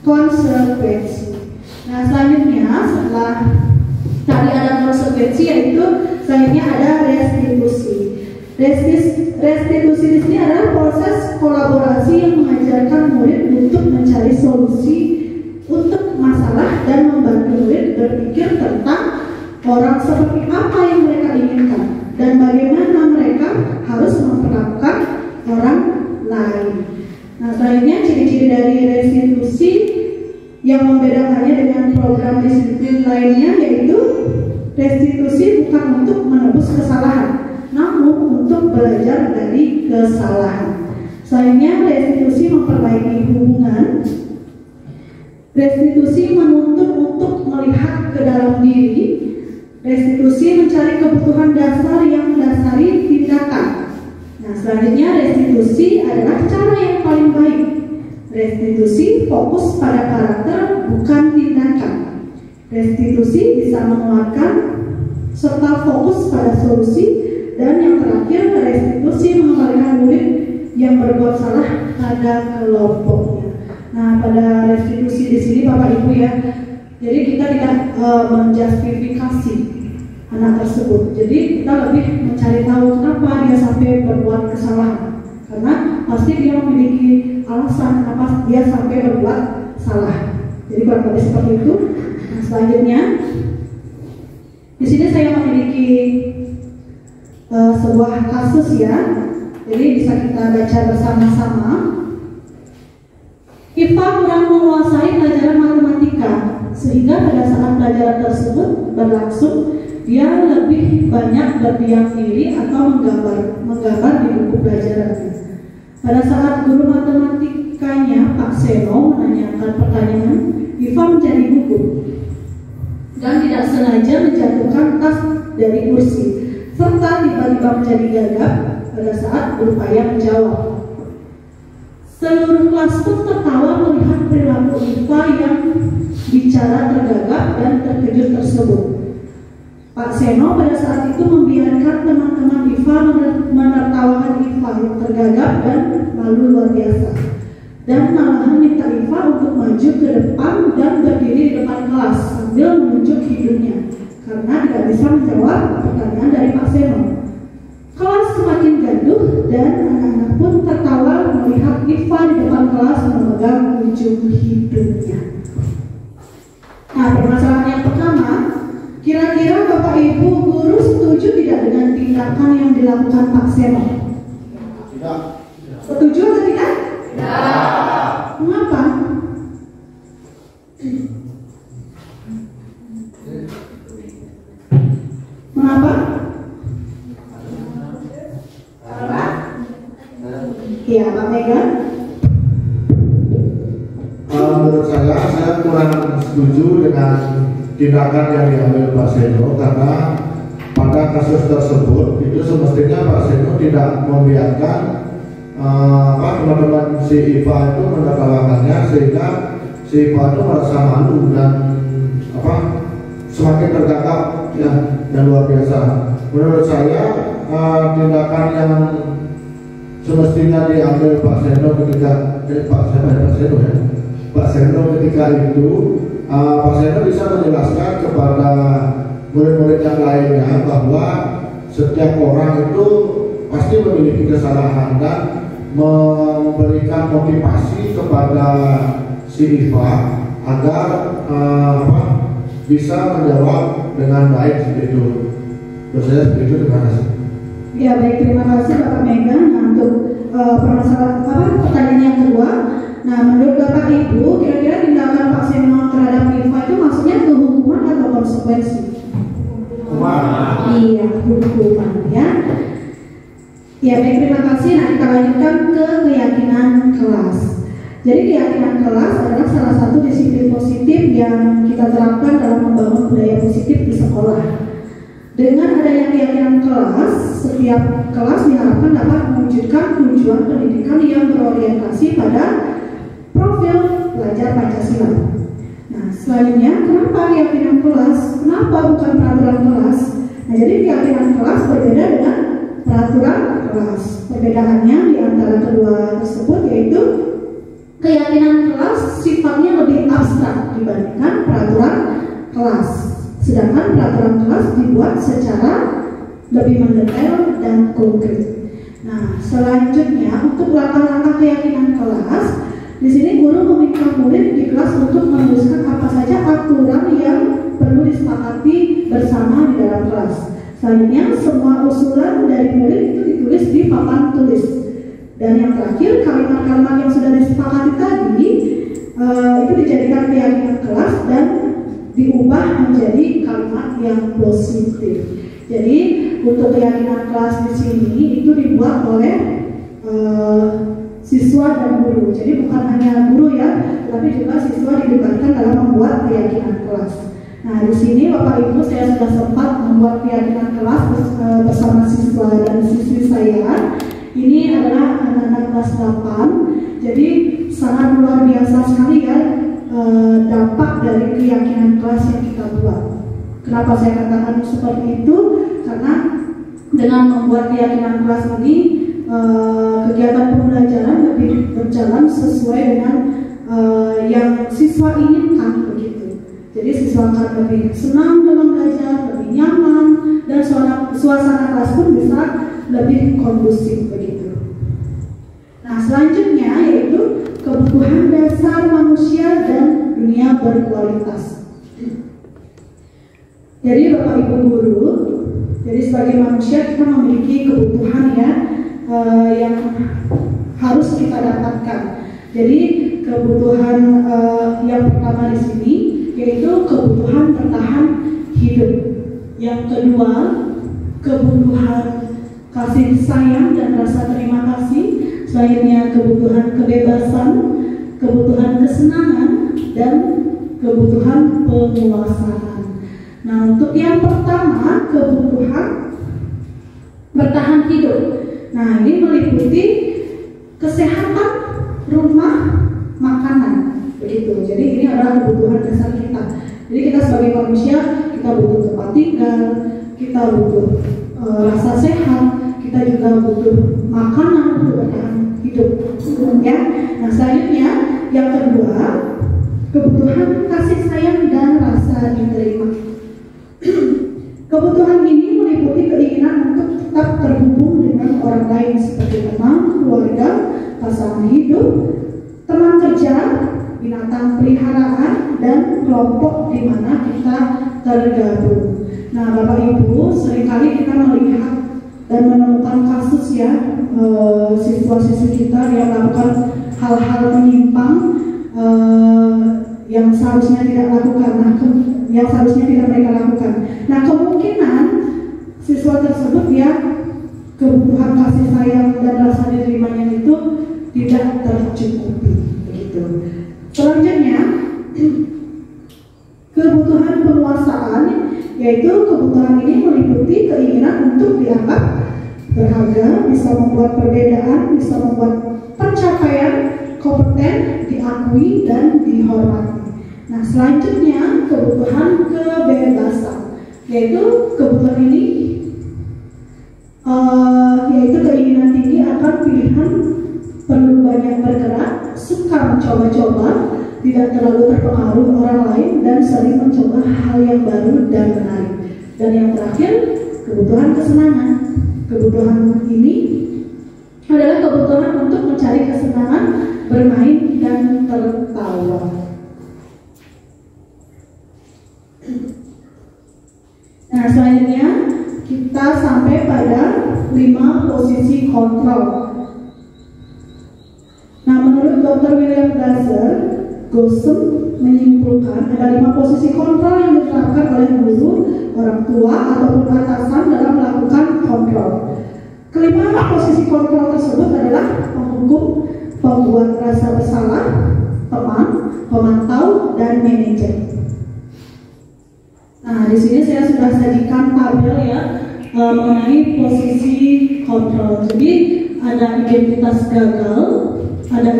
S1: konsekuensi. Nah, selanjutnya setelah tadi ada konsekuensi, yaitu selanjutnya ada restitusi. Restitusi di sini adalah proses kolaborasi yang mengajarkan murid untuk mencari solusi untuk masalah dan membantu murid berpikir tentang orang seperti apa yang mereka inginkan dan bagaimana mereka harus memperlakukan orang lain. Nah, selanjutnya ciri-ciri dari restitusi yang membedakannya dengan program disiplin lainnya, yaitu restitusi bukan untuk menebus kesalahan, namun untuk belajar dari kesalahan. Selanjutnya, restitusi memperbaiki hubungan. Restitusi menuntut untuk melihat ke dalam diri. Restitusi mencari kebutuhan dasar yang mendasari tindakan. Nah, selanjutnya, restitusi adalah cara yang paling baik. Restitusi fokus pada karakter, bukan tindakan. Restitusi bisa menguatkan serta fokus pada solusi. Dan yang terakhir, restitusi mengembalikan murid yang berbuat salah pada kelompoknya. Nah, pada restitusi di sini Bapak Ibu ya, jadi kita tidak menjustifikasi anak tersebut. Jadi kita lebih mencari tahu kenapa dia sampai berbuat kesalahan. Karena pasti dia memiliki alasan kenapa dia sampai berbuat salah. Jadi kurang lebih seperti itu. Nah, selanjutnya di sini saya memiliki sebuah kasus ya. Jadi bisa kita baca bersama-sama. Iva kurang menguasai pelajaran matematika, sehingga pada saat pelajaran tersebut berlangsung, dia lebih banyak berdiam diri atau menggambar di buku pelajarannya. Pada saat guru matematikanya Pak Seno menanyakan pertanyaan, Iva menjadi gugup dan tidak sengaja menjatuhkan tas dari kursi, serta tiba-tiba menjadi gagap pada saat berupaya menjawab. Seluruh kelas pun tertawa melihat perilaku Iva yang bicara tergagap dan terkejut tersebut. Pak Seno pada saat itu membiarkan teman-teman Iva menertawakan Iva yang tergagap dan malu luar biasa, dan malahan minta Iva untuk maju ke depan dan berdiri di depan kelas sambil menunjuk hidungnya karena tidak bisa menjawab pertanyaan dari Pak Seno. Kelas semakin gaduh dan anak-anak pun tertawa melihat Iva di depan kelas memegang ujung hidungnya. Nah, permasalahan yang pertama, kira-kira Bapak Ibu guru setuju tidak dengan tindakan yang dilakukan Pak Seno?
S2: Tidak.
S1: Setuju atau tidak?
S3: Tidak.
S1: Mengapa? Mengapa? Iya, Pak Megan.
S2: Menurut saya kurang setuju dengan tindakan yang diambil Pak Seno, karena pada kasus tersebut itu semestinya Pak Seno tidak membiarkan teman-teman si Iva itu menertawakannya, sehingga si Iva itu merasa malu dan semakin tergagap ya, dan luar biasa. Menurut saya tindakan yang semestinya diambil Pak Seno ketika Pak Seno ketika itu Pak Seno bisa menjelaskan kepada murid-murid yang lainnya bahwa setiap orang itu pasti memiliki kesalahan dan memberikan motivasi kepada si Iva agar bisa menjawab dengan baik seperti itu. Terus saya seperti itu, terima kasih.
S1: Ya baik, terima kasih Bapak Mega. Nah untuk pertanyaan yang kedua, nah menurut Bapak Ibu kira-kira tindakan Pak Seno terhadap Iva itu maksudnya ke hukuman atau konsekuensi? Iya, hukuman ya. Ya baik, terima kasih. Nah kita lanjutkan ke keyakinan kelas. Jadi keyakinan kelas adalah salah satu disiplin positif yang kita terapkan dalam membangun budaya positif di sekolah. Dengan adanya keyakinan kelas, setiap kelas diharapkan dapat mewujudkan tujuan pendidikan yang berorientasi pada profil pelajar Pancasila. Nah, selanjutnya, kenapa keyakinan kelas? Kenapa bukan peraturan kelas? Nah, jadi keyakinan kelas berbeda dengan peraturan kelas. Perbedaannya di antara kedua tersebut yaitu keyakinan kelas sifatnya lebih abstrak dibandingkan peraturan kelas. Sedangkan peraturan kelas dibuat secara lebih mendetail dan konkret. Nah, selanjutnya untuk langkah-langkah keyakinan kelas, di sini guru meminta murid di kelas untuk menuliskan apa saja aturan yang perlu disepakati bersama di dalam kelas. Selanjutnya, semua usulan dari murid itu ditulis di papan tulis. Dan yang terakhir, kalimat-kalimat yang sudah disepakati tadi itu dijadikan keyakinan kelas dan diubah menjadi kalimat yang positif. Jadi untuk keyakinan kelas di sini itu dibuat oleh siswa dan guru. Jadi bukan hanya guru ya, tetapi juga siswa dilibatkan dalam membuat keyakinan kelas. Nah di sini Bapak Ibu saya sudah sempat membuat keyakinan kelas bersama siswa dan siswi saya. Ini adalah anak-anak kelas 8. Jadi sangat luar biasa sekali ya dampak dari keyakinan kelas yang kita buat. Kenapa saya katakan seperti itu? Karena dengan membuat keyakinan kelas ini kegiatan pembelajaran lebih berjalan sesuai dengan yang siswa inginkan begitu. Jadi siswa akan lebih senang dalam belajar, lebih nyaman, dan suasana kelas pun bisa lebih kondusif begitu. Nah selanjutnya yaitu kebutuhan dasar manusia dan dunia berkualitas. Jadi Bapak Ibu guru, jadi sebagai manusia kita memiliki kebutuhan ya yang harus kita dapatkan. Jadi kebutuhan yang pertama di sini yaitu kebutuhan bertahan hidup. Yang kedua, kebutuhan kasih sayang dan rasa terima kasih. Selanjutnya kebutuhan kebebasan, kebutuhan kesenangan, dan kebutuhan penguasaan. Nah untuk yang pertama kebutuhan bertahan hidup. Nah ini meliputi kesehatan, rumah, makanan, begitu. Jadi ini adalah kebutuhan dasar kita. Jadi kita sebagai manusia kita butuh tempat tinggal, kita butuh rasa sehat, kita juga butuh makanan untuk bertahan hidup. Ya. Nah selanjutnya yang kedua kebutuhan kasih sayang dan rasa diterima. Kebutuhan ini meliputi keinginan untuk tetap terhubung dengan orang lain seperti teman, keluarga, pasangan hidup, teman kerja, binatang peliharaan, dan kelompok di mana kita tergabung. Nah, Bapak Ibu, seringkali kita melihat dan menemukan kasus ya siswa-siswi kita yang melakukan hal-hal menyimpang yang seharusnya tidak mereka lakukan. Nah, kemungkinan siswa tersebut ya kebutuhan kasih sayang dan rasa diterimanya itu tidak tercukupi, begitu. Selanjutnya kebutuhan penguasaan, yaitu kebutuhan ini meliputi keinginan untuk dianggap berharga, bisa membuat perbedaan, bisa membuat pencapaian kompeten, diakui dan dihormati. Nah selanjutnya kebutuhan kebebasan, yaitu kebutuhan ini yaitu keinginan tinggi akan pilihan pilihan, perlu banyak bergerak, suka mencoba-coba, tidak terlalu terpengaruh orang lain, dan sering mencoba hal yang baru dan menarik. Dan yang terakhir, kebutuhan kesenangan. Kebutuhan ini adalah kebutuhan untuk mencari kesenangan, bermain, dan tertawa. Nah, selanjutnya kita sampai pada 5 posisi kontrol. Nah, menurut Dr. William Dazer, Gossem menyimpulkan ada 5 posisi kontrol yang diterapkan oleh guru, orang tua, ataupun atasan dalam melakukan kontrol. Kelima posisi kontrol tersebut adalah penghukum, pembuat rasa bersalah, teman, pemantau, dan manajer. Nah, di sini saya sudah sajikan tabel ya mengenai posisi kontrol. Jadi ada identitas gagal, ada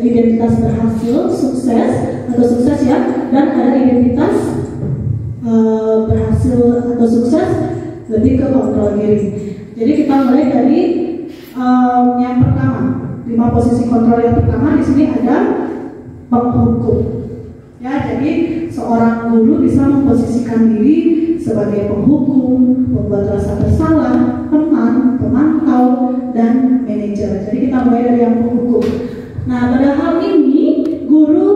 S1: identitas berhasil, sukses atau sukses ya, dan ada identitas berhasil atau sukses lebih ke kontrol diri. Jadi kita mulai dari yang pertama, 5 posisi kontrol yang pertama. Di sini ada penghukum. Ya, jadi seorang guru bisa memposisikan diri sebagai penghukum, pembuat rasa bersalah, teman, pemantau, dan manajer. Jadi kita mulai dari yang penghukum. Nah, pada hal ini guru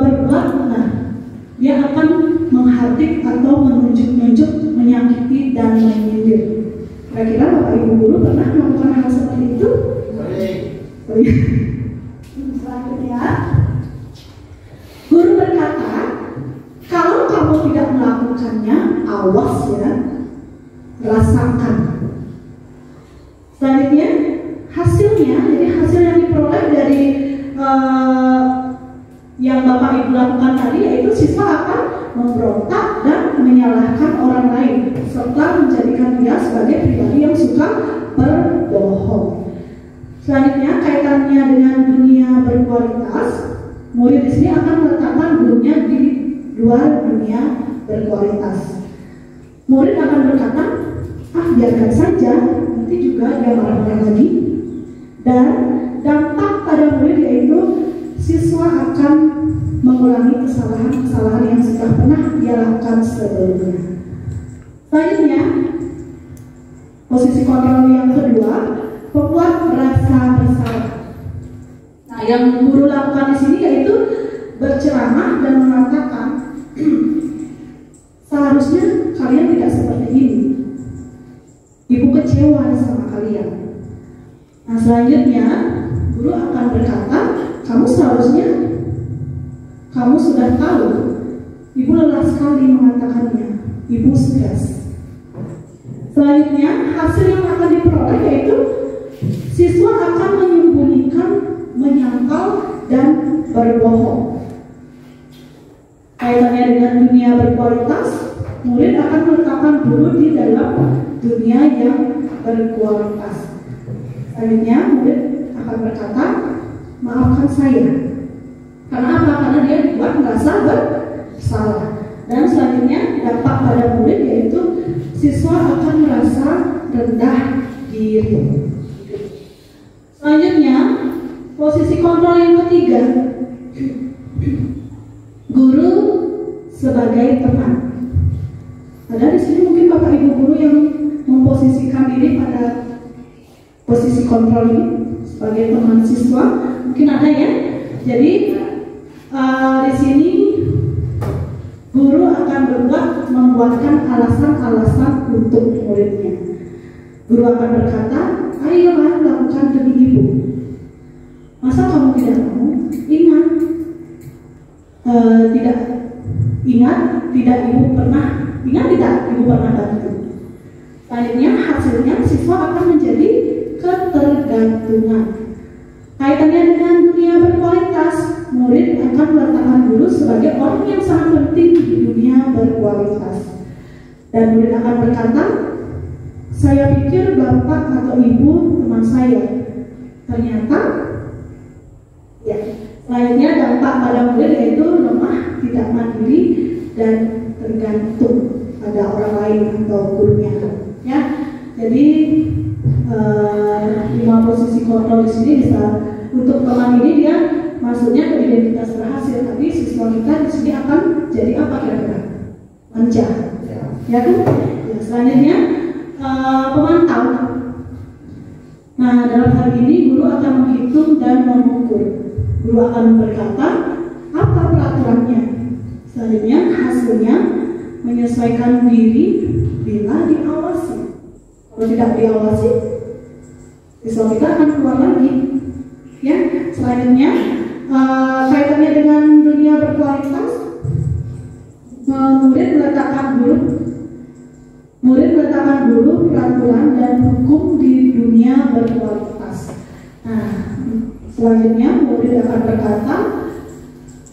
S1: berbuat, dia akan menghardik atau menunjuk-nunjuk, menyakiti, dan menyindir. Kira-kira Bapak Ibu guru pernah melakukan hal seperti itu? Selanjutnya, guru berkata, kalau kamu tidak melakukannya, awas ya, rasakan. Selanjutnya, hasilnya, jadi hasil yang diperoleh dari yang Bapak Ibu lakukan tadi, yaitu siswa akan memberontak dan menyalahkan orang lain, serta menjadikan dia sebagai pribadi yang suka berbohong. Selanjutnya, kaitannya dengan dunia berkualitas, murid di sini akan meletakkan gurunya di luar dunia berkualitas. Murid akan berkata, biarkan saja, nanti juga dia marah-marah lagi. Dan dampak pada murid yaitu siswa akan mengulangi kesalahan-kesalahan yang sudah pernah dia lakukan sebelumnya. Selanjutnya, posisi kontrol yang kedua, pembuat rasa bersalah. Nah, yang guru lakukan di sini yaitu berceramah dan mengatakan, seharusnya kalian tidak seperti ini. Ibu kecewa sama kalian. Nah, selanjutnya guru akan berkata, kamu seharusnya, kamu sudah tahu. Ibu lelah sekali mengatakannya. Ibu stres. Selanjutnya, hasil yang akan diperoleh yaitu siswa akan menyembunyikan, menyangkal, dan berbohong. Kaitannya dengan dunia berkualitas, murid akan meletakkan guru di dalam dunia yang berkualitas. Selanjutnya, murid akan berkata, maafkan saya. Karena apa? Karena dia dibuat merasa bersalah. Dan selanjutnya, dampak pada murid yaitu siswa akan merasa rendah diri. Selanjutnya, posisi kontrol yang ketiga, guru sebagai teman. Ada di sini mungkin Bapak Ibu guru yang memposisikan diri pada posisi kontrol ini sebagai teman siswa, mungkin ada ya. Jadi di sini guru akan membuatkan alasan-alasan untuk muridnya. Guru akan berkata, ayolah lakukan demi ibu. Masa kamu tidak mau? Ingat, tidak ibu pernah. Ingat tidak ibu pernah bantu. Selanjutnya hasilnya siswa akan menjadi ketergantungan. Kaitannya dengan dunia berkualitas, murid akan meletakkan guru sebagai orang yang sangat penting di dunia berkualitas. Dan murid akan berkata, saya pikir bapak atau ibu teman saya. Ternyata, ya. Selanjutnya dampak pada murid yaitu lemah, tidak mandiri, dan tergantung pada orang lain atau gurunya. Ya, jadi 5 posisi kontrol di sini bisa untuk teman ini dia masuknya ke identitas berhasil, tapi siswa kita di sini akan jadi apa kira-kira? Manja, ya kan? Ya, selanjutnya pemantau. Nah, dalam hal ini guru akan menghitung dan mengukur. Guru akan berkata apa peraturannya. Selanjutnya hasilnya menyesuaikan diri bila diawasi. Kalau tidak diawasi, siswa kita akan keluar lagi. Ya, selanjutnya kaitannya dengan dunia berkualitas, murid meletakkan dulu peraturan dan hukum di dunia berkualitas. Nah, selanjutnya murid akan berkata,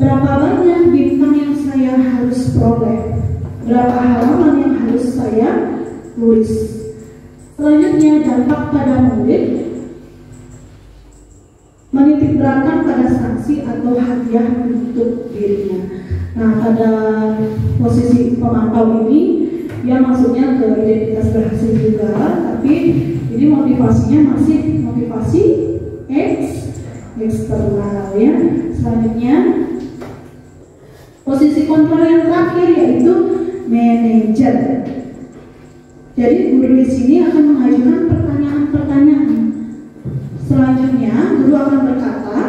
S1: berapa banyak bintang yang saya harus peroleh, berapa halaman yang harus saya tulis. Selanjutnya dampak pada murid, menitik beratkan pada sanksi atau hadiah untuk dirinya. Nah, pada posisi pemantau ini, dia masuknya ke identitas berhasil juga, tapi ini motivasinya masih motivasi eksternal ya. Selanjutnya posisi kontrol yang terakhir yaitu manajer. Jadi guru di sini akan mengajukan pertanyaan-pertanyaan. Selanjutnya guru akan berkata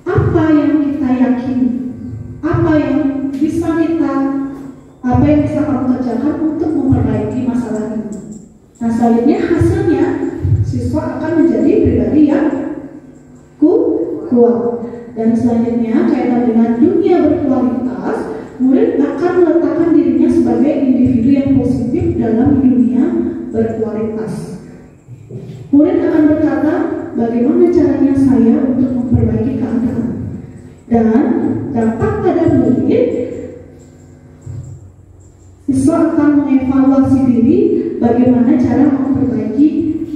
S1: apa yang kita yakini, apa yang bisa kamu kerjakan untuk memperbaiki masalah ini. Nah, selanjutnya hasilnya siswa akan menjadi pribadi yang kuat. Dan selanjutnya kaitan dengan dunia berkualitas, murid akan meletakkan dirinya sebagai individu yang positif dalam dunia berkualitas. Murid akan berkata, bagaimana caranya saya untuk memperbaiki keadaan. Dan dampak pada murid, siswa akan mengevaluasi diri, bagaimana cara memperbaiki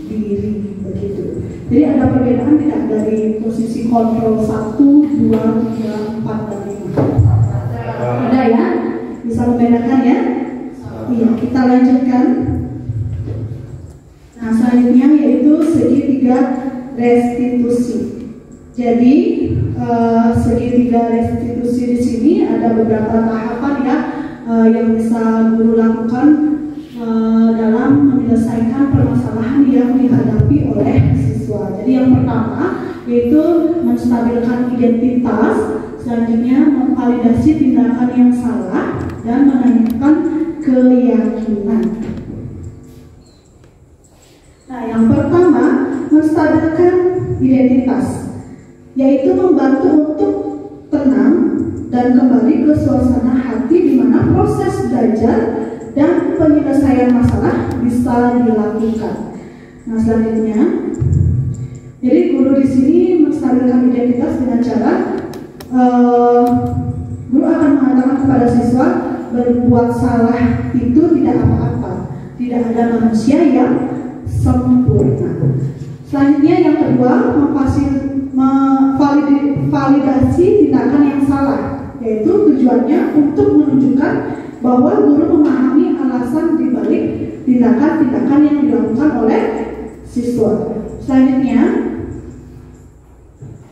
S1: diri, begitu. Jadi ada perbedaan tidak dari posisi kontrol 1, 2, 3, 4, dan 5? Ada ya? Bisa membedakan ya? Iya, kita lanjutkan. Nah, selanjutnya yaitu segitiga restitusi. Jadi segitiga restitusi di sini ada beberapa tahapan ya yang bisa guru lakukan dalam menyelesaikan permasalahan yang dihadapi oleh siswa. Jadi yang pertama yaitu menstabilkan identitas, selanjutnya memvalidasi tindakan yang salah dan menanyakan keyakinan. Nah, yang pertama menstabilkan identitas, yaitu membantu untuk tenang dan kembali ke suasana hati di mana proses belajar dan penyelesaian masalah bisa dilakukan. Nah, selanjutnya, jadi guru di sini menstabilkan identitas dengan cara guru akan mengatakan kepada siswa berbuat salah itu tidak apa-apa, tidak ada manusia yang sempurna. Selanjutnya yang kedua, validasi tindakan yang salah, yaitu tujuannya untuk menunjukkan bahwa guru memahami alasan dibalik tindakan-tindakan yang dilakukan oleh siswa. Selanjutnya,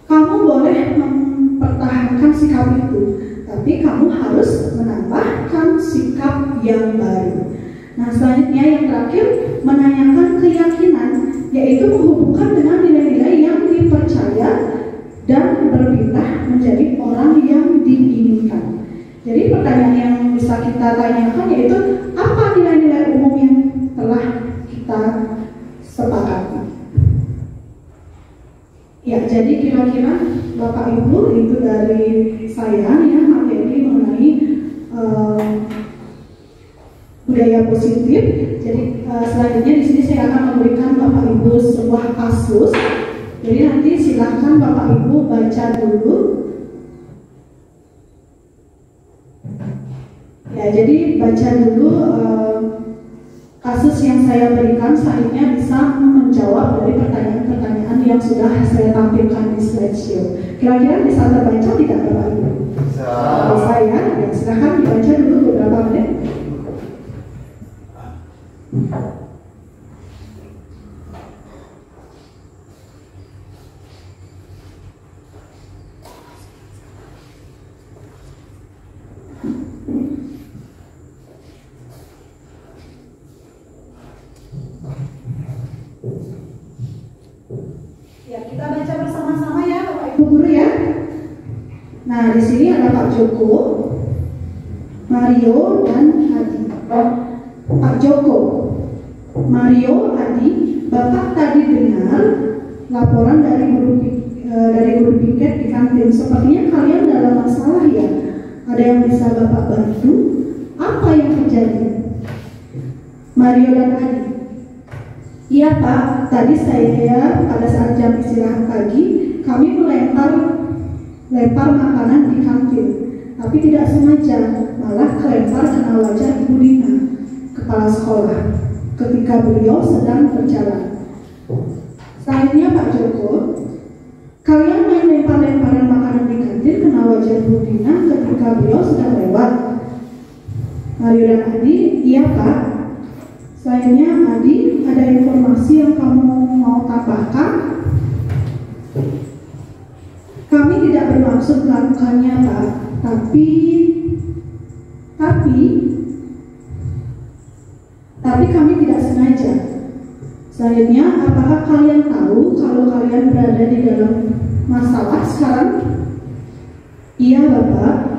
S1: kamu boleh mempertahankan sikap itu, tapi kamu harus menambahkan sikap yang baru. Nah, selanjutnya yang terakhir, menanyakan keyakinan, yaitu menghubungkan dengan nilai-nilai yang dipercaya dan berpindah menjadi orang yang diinginkan. Jadi pertanyaan yang bisa kita tanyakan yaitu apa nilai-nilai umum yang telah kita sepakati. Ya, jadi kira-kira Bapak Ibu itu dari saya ya materi mengenai budaya positif. Jadi selanjutnya di sini saya akan memberikan Bapak Ibu sebuah kasus. Jadi nanti silahkan Bapak Ibu baca dulu. Ya, jadi baca dulu kasus yang saya berikan. Selanjutnya bisa menjawab dari pertanyaan-pertanyaan yang sudah saya tampilkan di slideshow. Kira-kira bisa terbaca tidak Bapak Ibu? Bisa ya. Ya, silahkan dibaca dulu beberapa menit. Ya, kita baca bersama-sama ya Bapak Ibu guru ya. Nah, di sini ada Pak Joko, Mario dan Adi. Pak Joko, Mario, Adi, Bapak tadi dengar laporan dari guru piket di kantin. Sepertinya kalian dalam masalah ya. Ada yang bisa Bapak bantu? Apa yang terjadi? Mario dan Adi. Iya Pak, tadi saya pada saat jam istirahat pagi kami lempar makanan di kantin, tapi tidak sengaja malah kelempar kena wajah Ibu Dina, kepala sekolah, ketika beliau sedang berjalan. Selanjutnya Pak Joko, kalian main lempar-lemparan makanan di kantin kena wajah Ibu Dina ketika beliau sedang lewat. Mario dan Adi, iya Pak. Selanjutnya Adi, ada informasi yang kamu mau tambahkan? Kami tidak bermaksud melakukannya Pak, tapi kami tidak sengaja. Selanjutnya, apakah kalian tahu kalau kalian berada di dalam masalah sekarang? Iya Bapak.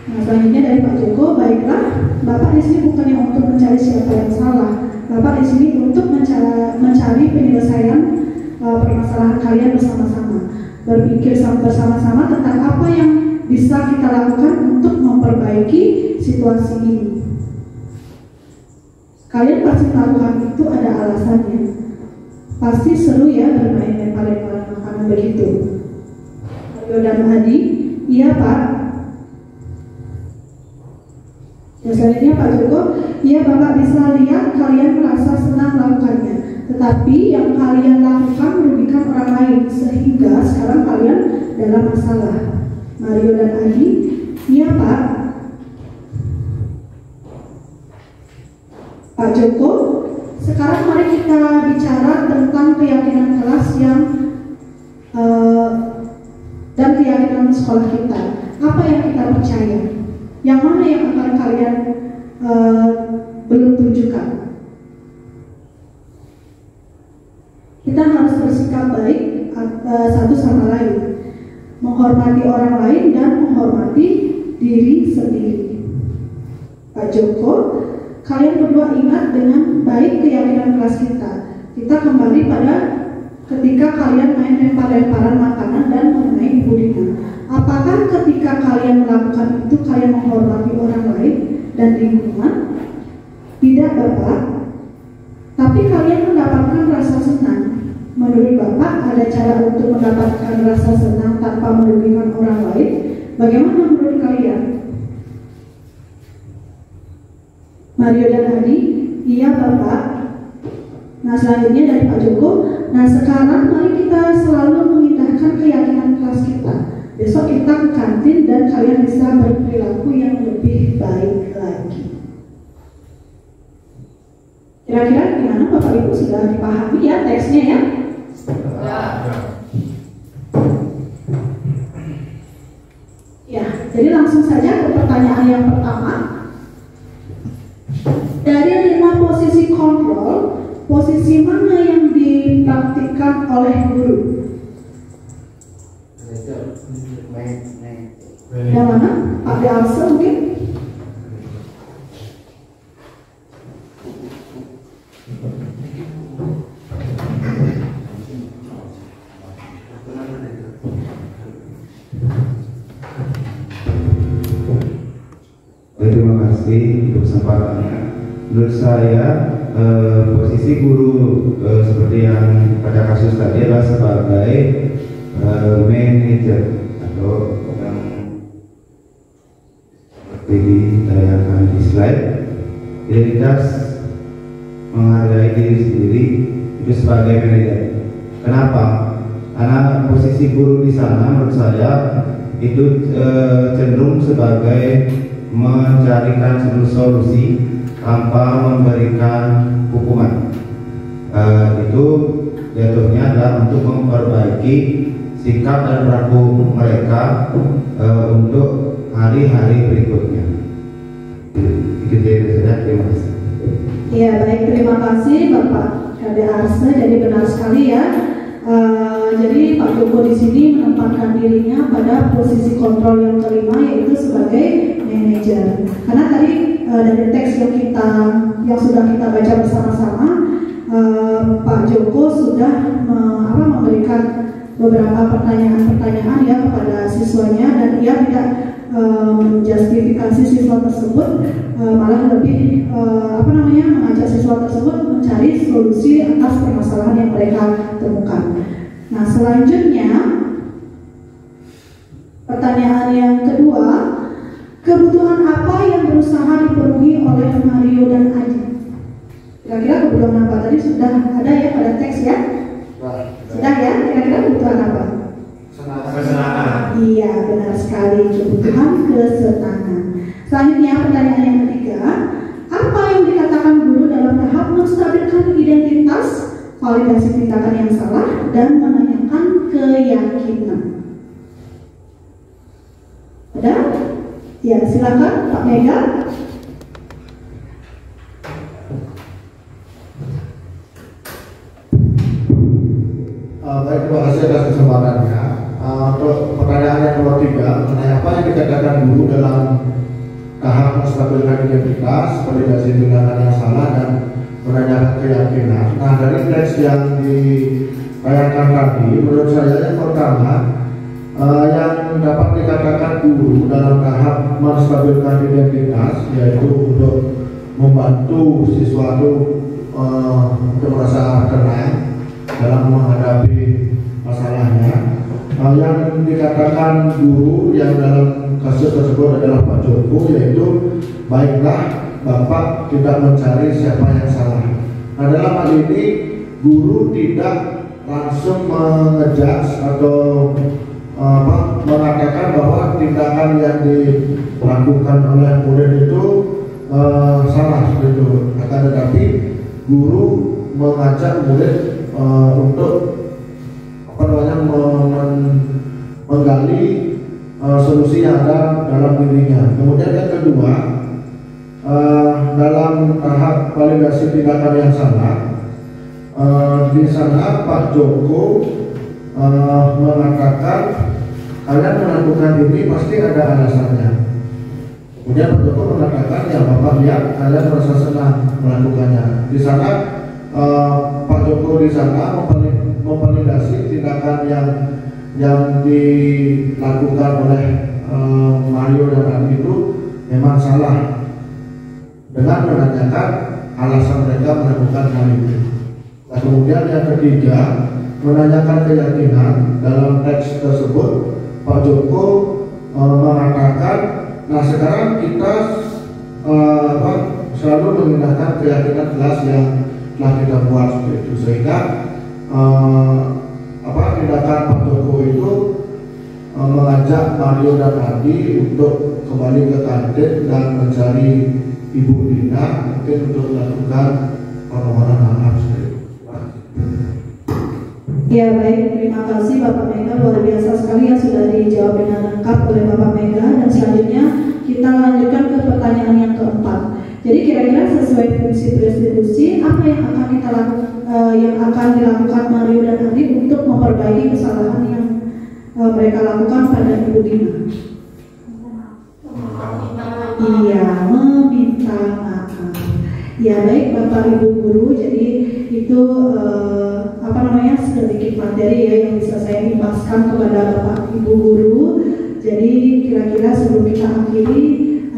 S1: Nah, selanjutnya dari Pak Joko, baiklah, Bapak di sini bukannya untuk mencari siapa yang salah. Bapak di sini untuk mencari penyelesaian permasalahan kalian bersama-sama. Berpikir bersama-sama tentang apa yang bisa kita lakukan untuk memperbaiki situasi ini. Kalian pasti melakukan itu ada alasannya. Pasti seru ya bermain lempar-lemparan makanan begitu. Mario dan Adi, iya Pak. Dan selanjutnya Pak Joko, iya Bapak bisa lihat kalian merasa senang melakukannya, tetapi yang kalian lakukan merugikan orang lain sehingga sekarang kalian dalam masalah. Mario dan Adi, iya Pak. Pak Joko, sekarang mari kita bicara tentang keyakinan kelas dan keyakinan sekolah kita. Apa yang kita percaya? Yang mana yang akan kalian belum tunjukkan? Kita harus bersikap baik satu sama lain, menghormati orang lain dan menghormati diri sendiri. Pak Joko, kalian berdua ingat dengan baik keyakinan kelas kita. Kita kembali pada ketika kalian main lempar-lemparan makanan dan mengenai Ibu Dina. Apakah ketika kalian melakukan itu kalian menghormati orang lain dan lingkungan? Tidak Bapak. Tapi kalian mendapatkan rasa senang. Menurut Bapak ada cara untuk mendapatkan rasa senang tanpa merugikan orang lain? Bagaimana menurut kalian? Mario dan Adi, iya Bapak. Nah selanjutnya dari Pak Joko, nah sekarang mari kita selalu mengindahkan keyakinan kelas kita. Besok kita ke kantin dan kalian bisa berperilaku yang lebih baik lagi. Kira-kira gimana Bapak Ibu, sudah dipahami ya teksnya ya? Ya, jadi langsung saja ke pertanyaan yang pertama. Dari 5 posisi kontrol, posisi mana yang dipraktikkan oleh guru? Yang mana? Pak Dalsa mungkin?
S7: Terima kasih untuk kesempatannya. Menurut saya posisi guru seperti yang pada kasus tadi adalah sebagai manajer atau yang seperti ditayangkan di slide, identitas menghargai diri sendiri itu sebagai manajer. Kenapa? Karena posisi guru di sana menurut saya itu cenderung sebagai mencarikan solusi tanpa memberikan hukuman. Itu jatuhnya adalah untuk memperbaiki sikap dan perilaku mereka untuk hari-hari berikutnya. Itu dari saya, terima kasih.
S1: Ya baik, terima kasih Bapak Ade Arsa. Jadi benar sekali ya. Jadi Pak Joko di sini menempatkan dirinya pada posisi kontrol yang kelima, yaitu sebagai manajer. Karena tadi dari teks yang sudah kita baca bersama-sama, Pak Joko sudah memberikan beberapa pertanyaan-pertanyaan ya kepada siswanya, dan dia tidak menjustifikasi siswa tersebut, malah lebih mengajak siswa tersebut mencari solusi atas permasalahan yang mereka temukan. Nah, selanjutnya pertanyaan yang kedua, kebutuhan apa yang berusaha dipenuhi oleh Mario dan Adi? Kira-kira kebutuhan apa? Tadi sudah ada ya pada teks ya? Sudah ya? Kira-kira kebutuhan apa?
S2: Kesenangan.
S1: Iya, benar sekali, kebutuhan kesenangan. Selanjutnya pertanyaan yang ketiga, apa yang dikatakan guru dalam tahap menstabilkan identitas, validasi tindakan yang salah, dan menanyakan keyakinan? Ada? Ya, silakan Pak Mega.
S2: Baik, terima kasih atas kesempatannya. Untuk pertanyaan yang nomor 3, mengenai apa yang dikatakan guru dalam tahap menstabilkan identitas, validasi tindakan yang salah, dan menanyakan keyakinan. Nah, dari teks yang ditayangkan tadi, menurut saya yang pertama, yang dapat dikatakan guru dalam tahap menstabilkan identitas, yaitu untuk membantu siswa itu untuk merasa tenang dalam menghadapi masalahnya. Yang dikatakan guru yang dalam kasus tersebut adalah Pak Joko, yaitu baiklah Bapak tidak mencari siapa yang salah. Nah, dalam hal ini guru tidak langsung mengejudge atau mengatakan bahwa tindakan yang dilakukan oleh murid itu salah seperti itu. Akan tetapi guru mengajak murid untuk menggali solusi yang ada dalam dirinya. Kemudian yang kedua, dalam tahap validasi tindakan yang salah, di sana Pak Joko mengatakan kalian melakukan ini pasti ada alasannya. Kemudian Pak Joko mengatakan ya Bapak lihat kalian merasa senang melakukannya. Di sana Pak Joko di sana memvalidasi tindakan yang dilakukan oleh Mario dan Adi itu memang salah, dengan menanyakan alasan mereka melakukan hal itu. Nah, kemudian yang ketiga, menanyakan keyakinan. Dalam teks tersebut Pak Joko mengatakan, nah sekarang kita selalu menggunakan keyakinan kelas yang telah kita buat seperti itu, sehingga tindakan Pak Joko itu mengajak Mario dan Adi untuk kembali ke kantin dan mencari Ibu Dina, mungkin untuk melakukan permohonan maaf.
S1: Ya baik, terima kasih Bapak Mega, luar biasa sekali yang sudah dijawab dengan lengkap oleh Bapak Mega. Dan selanjutnya kita lanjutkan ke pertanyaan yang keempat. Jadi kira-kira sesuai fungsi restitusi, apa yang akan kita lakukan, yang akan dilakukan Mario dan Adi untuk memperbaiki kesalahan yang mereka lakukan pada Ibu Dina? Iya, meminta maaf. Ya baik Bapak Ibu Guru, jadi itu sedikit materi ya yang bisa saya imbaskan kepada Bapak Ibu Guru. Jadi kira-kira sebelum kita akhiri,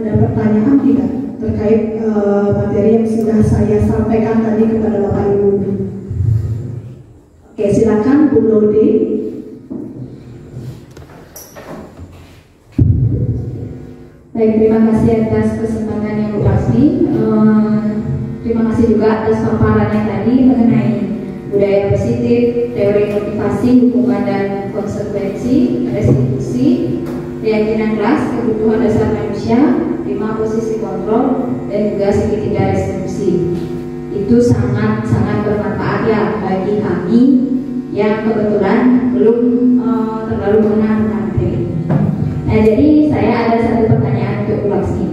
S1: ada pertanyaan tidak terkait materi yang sudah saya sampaikan tadi kepada Bapak Ibu Guru? Oke, silakan Bu Lodi.
S3: Baik, terima kasih atas kesempatan yang pasti. Terima kasih juga atas paparannya tadi mengenai budaya positif, teori motivasi, hukuman dan konsekuensi, restitusi, keyakinan kelas, kebutuhan dasar manusia, 5 posisi kontrol, dan juga segitiga restitusi. Itu sangat bermanfaat ya bagi kami yang kebetulan belum terlalu mengenal materi. Nah, jadi saya ada satu pertanyaan untuk Bu Laksmi.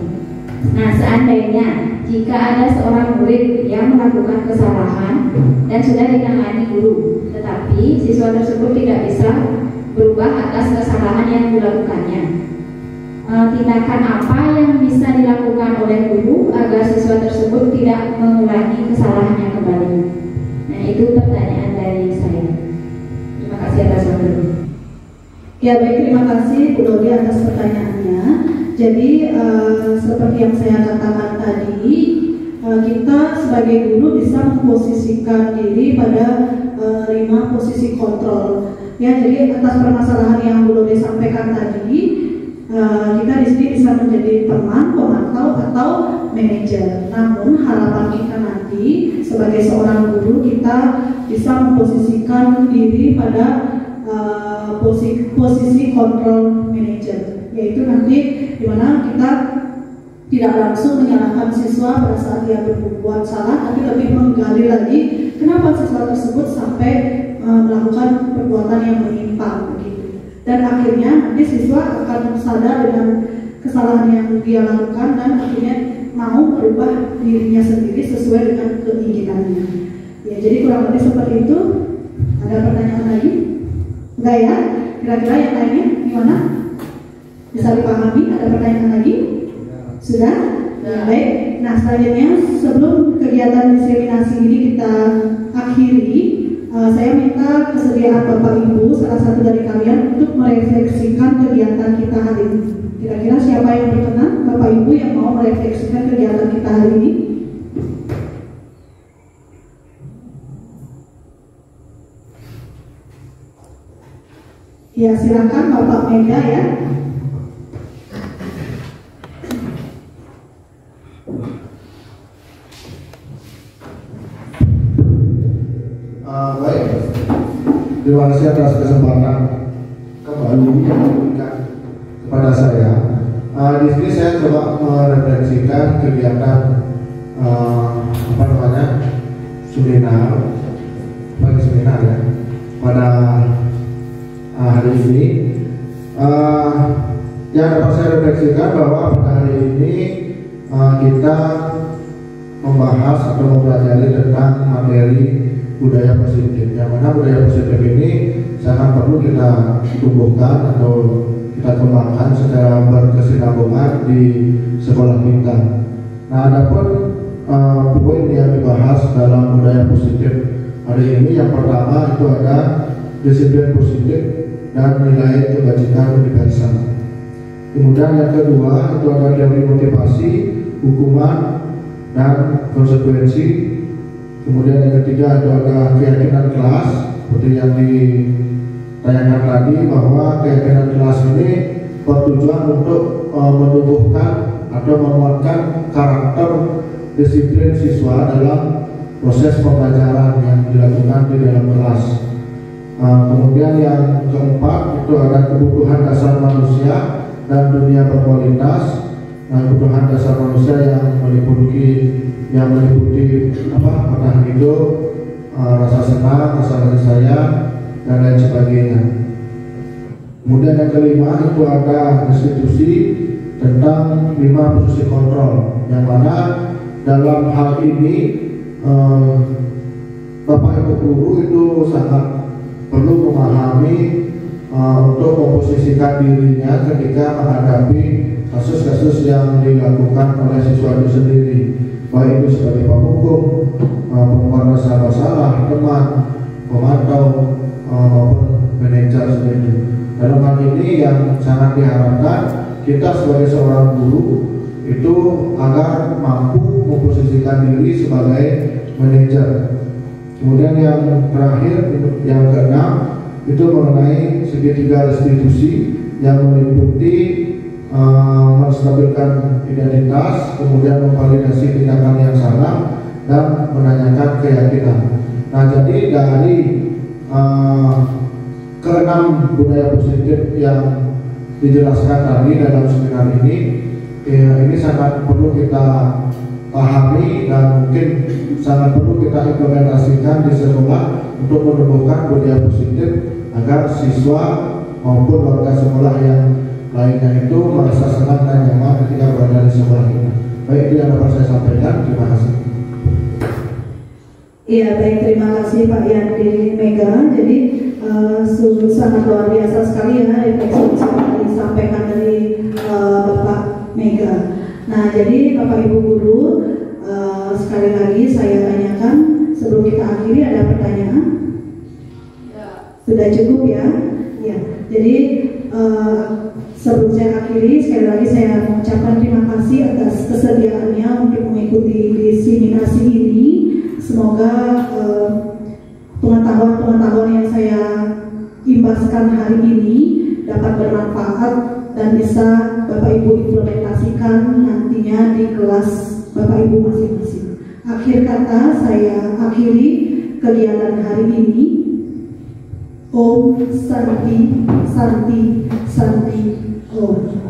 S3: Nah, seandainya jika ada seorang murid yang melakukan kesalahan dan sudah ditangani guru, tetapi siswa tersebut tidak bisa berubah atas kesalahan yang dilakukannya. Tindakan apa yang bisa dilakukan oleh guru agar siswa tersebut tidak mengulangi kesalahannya kembali? Nah, itu pertanyaan dari saya. Terima kasih atas waktunya.
S1: Ya baik, terima kasih Bu Lodi atas pertanyaannya. Jadi seperti yang saya katakan tadi, kita sebagai guru bisa memposisikan diri pada 5 posisi kontrol. Ya, jadi atas permasalahan yang Bu Lodi sampaikan tadi, kita di sini bisa menjadi teman, pemantau atau manajer. Namun harapan kita nanti sebagai seorang guru, kita bisa memposisikan diri pada posisi kontrol manager, yaitu nanti dimana kita tidak langsung menyalahkan siswa pada saat dia berbuat salah, tapi lebih menggali lagi kenapa siswa tersebut sampai melakukan perbuatan yang menyimpang begitu. Dan akhirnya nanti siswa akan sadar dengan kesalahan yang dia lakukan dan akhirnya mau merubah dirinya sendiri sesuai dengan keinginannya. Ya, jadi kurang lebih seperti itu. Ada pertanyaan lagi? Enggak ya? Kira-kira yang lainnya gimana? Bisa dipahami? Ada pertanyaan lagi? Sudah? Ya, baik. Nah, selanjutnya sebelum kegiatan diseminasi ini kita akhiri, saya minta kesediaan Bapak Ibu, salah satu dari kalian, untuk merefleksikan kegiatan kita hari ini. Kira-kira siapa yang berkenan? Bapak Ibu yang mau merefleksikan kegiatan kita hari ini? Ya, silakan Bapak Mega ya.
S2: Baik, terima kasih atas kesempatan kembali yang diberikan kepada saya. Di sini saya coba merefleksikan kegiatan seminar, bagi seminar ya pada hari ini. Yang dapat saya refleksikan bahwa pada hari ini kita membahas atau mempelajari tentang materi budaya positif, yang mana budaya positif ini sangat perlu kita tumbuhkan atau kita kembangkan secara berkesinambungan di sekolah kita. Nah, adapun poin yang dibahas dalam budaya positif hari ini, yang pertama itu ada disiplin positif dan nilai kebajikan universal. Kemudian yang kedua itu ada teori motivasi, hukuman, dan konsekuensi. Kemudian yang ketiga itu ada keyakinan kelas, seperti yang ditayangkan tadi, bahwa keyakinan kelas ini bertujuan untuk menumbuhkan atau menguatkan karakter disiplin siswa dalam proses pembelajaran yang dilakukan di dalam kelas. Kemudian yang keempat itu ada kebutuhan dasar manusia dan dunia berkualitas. Kebutuhan dasar manusia yang meliputi pada hidup, rasa senang, rasa kasih sayang, dan lain sebagainya. Kemudian yang kelima itu ada institusi tentang 5 posisi kontrol, yang mana dalam hal ini Bapak Ibu guru itu sangat perlu memahami untuk memposisikan dirinya ketika menghadapi kasus-kasus yang dilakukan oleh siswa itu sendiri, baik itu sebagai penghukum, pengumbar rasa bersalah, teman, pemantau, maupun manajer seperti itu. Dalam hal ini yang sangat diharapkan kita sebagai seorang guru itu agar mampu memposisikan diri sebagai manajer. Kemudian yang terakhir, yang keenam, itu mengenai segitiga restitusi yang meliputi menstabilkan identitas, kemudian memvalidasi tindakan yang salah, dan menanyakan keyakinan. Nah, jadi dari keenam budaya positif yang dijelaskan tadi dalam seminar ini sangat perlu kita pahami dan mungkin sangat perlu kita implementasikan di sekolah untuk menumbuhkan budaya positif agar siswa maupun warga sekolah yang lainnya itu merasa senang dan nyaman ketika berada di sekolah kita. Baik, itu yang dapat saya sampaikan. Terima kasih.
S1: Iya, baik, terima kasih Pak Yandri Mega. Jadi sungguh sangat luar biasa sekali ya refleksi yang disampaikan dari Bapak Mega. Nah, jadi Bapak Ibu Guru, sekali lagi saya tanyakan sebelum kita akhiri, ada pertanyaan? Sudah cukup ya? Ya. Jadi sebelum saya akhiri, sekali lagi saya mengucapkan terima kasih atas kesediaannya untuk mengikuti diseminasi ini. Semoga pengetahuan-pengetahuan yang saya imbaskan hari ini dapat bermanfaat dan bisa Bapak Ibu implementasikan nantinya di kelas Bapak Ibu masing-masing. Akhir kata saya akhiri kegiatan hari ini. Om Santi Santi Santi Om.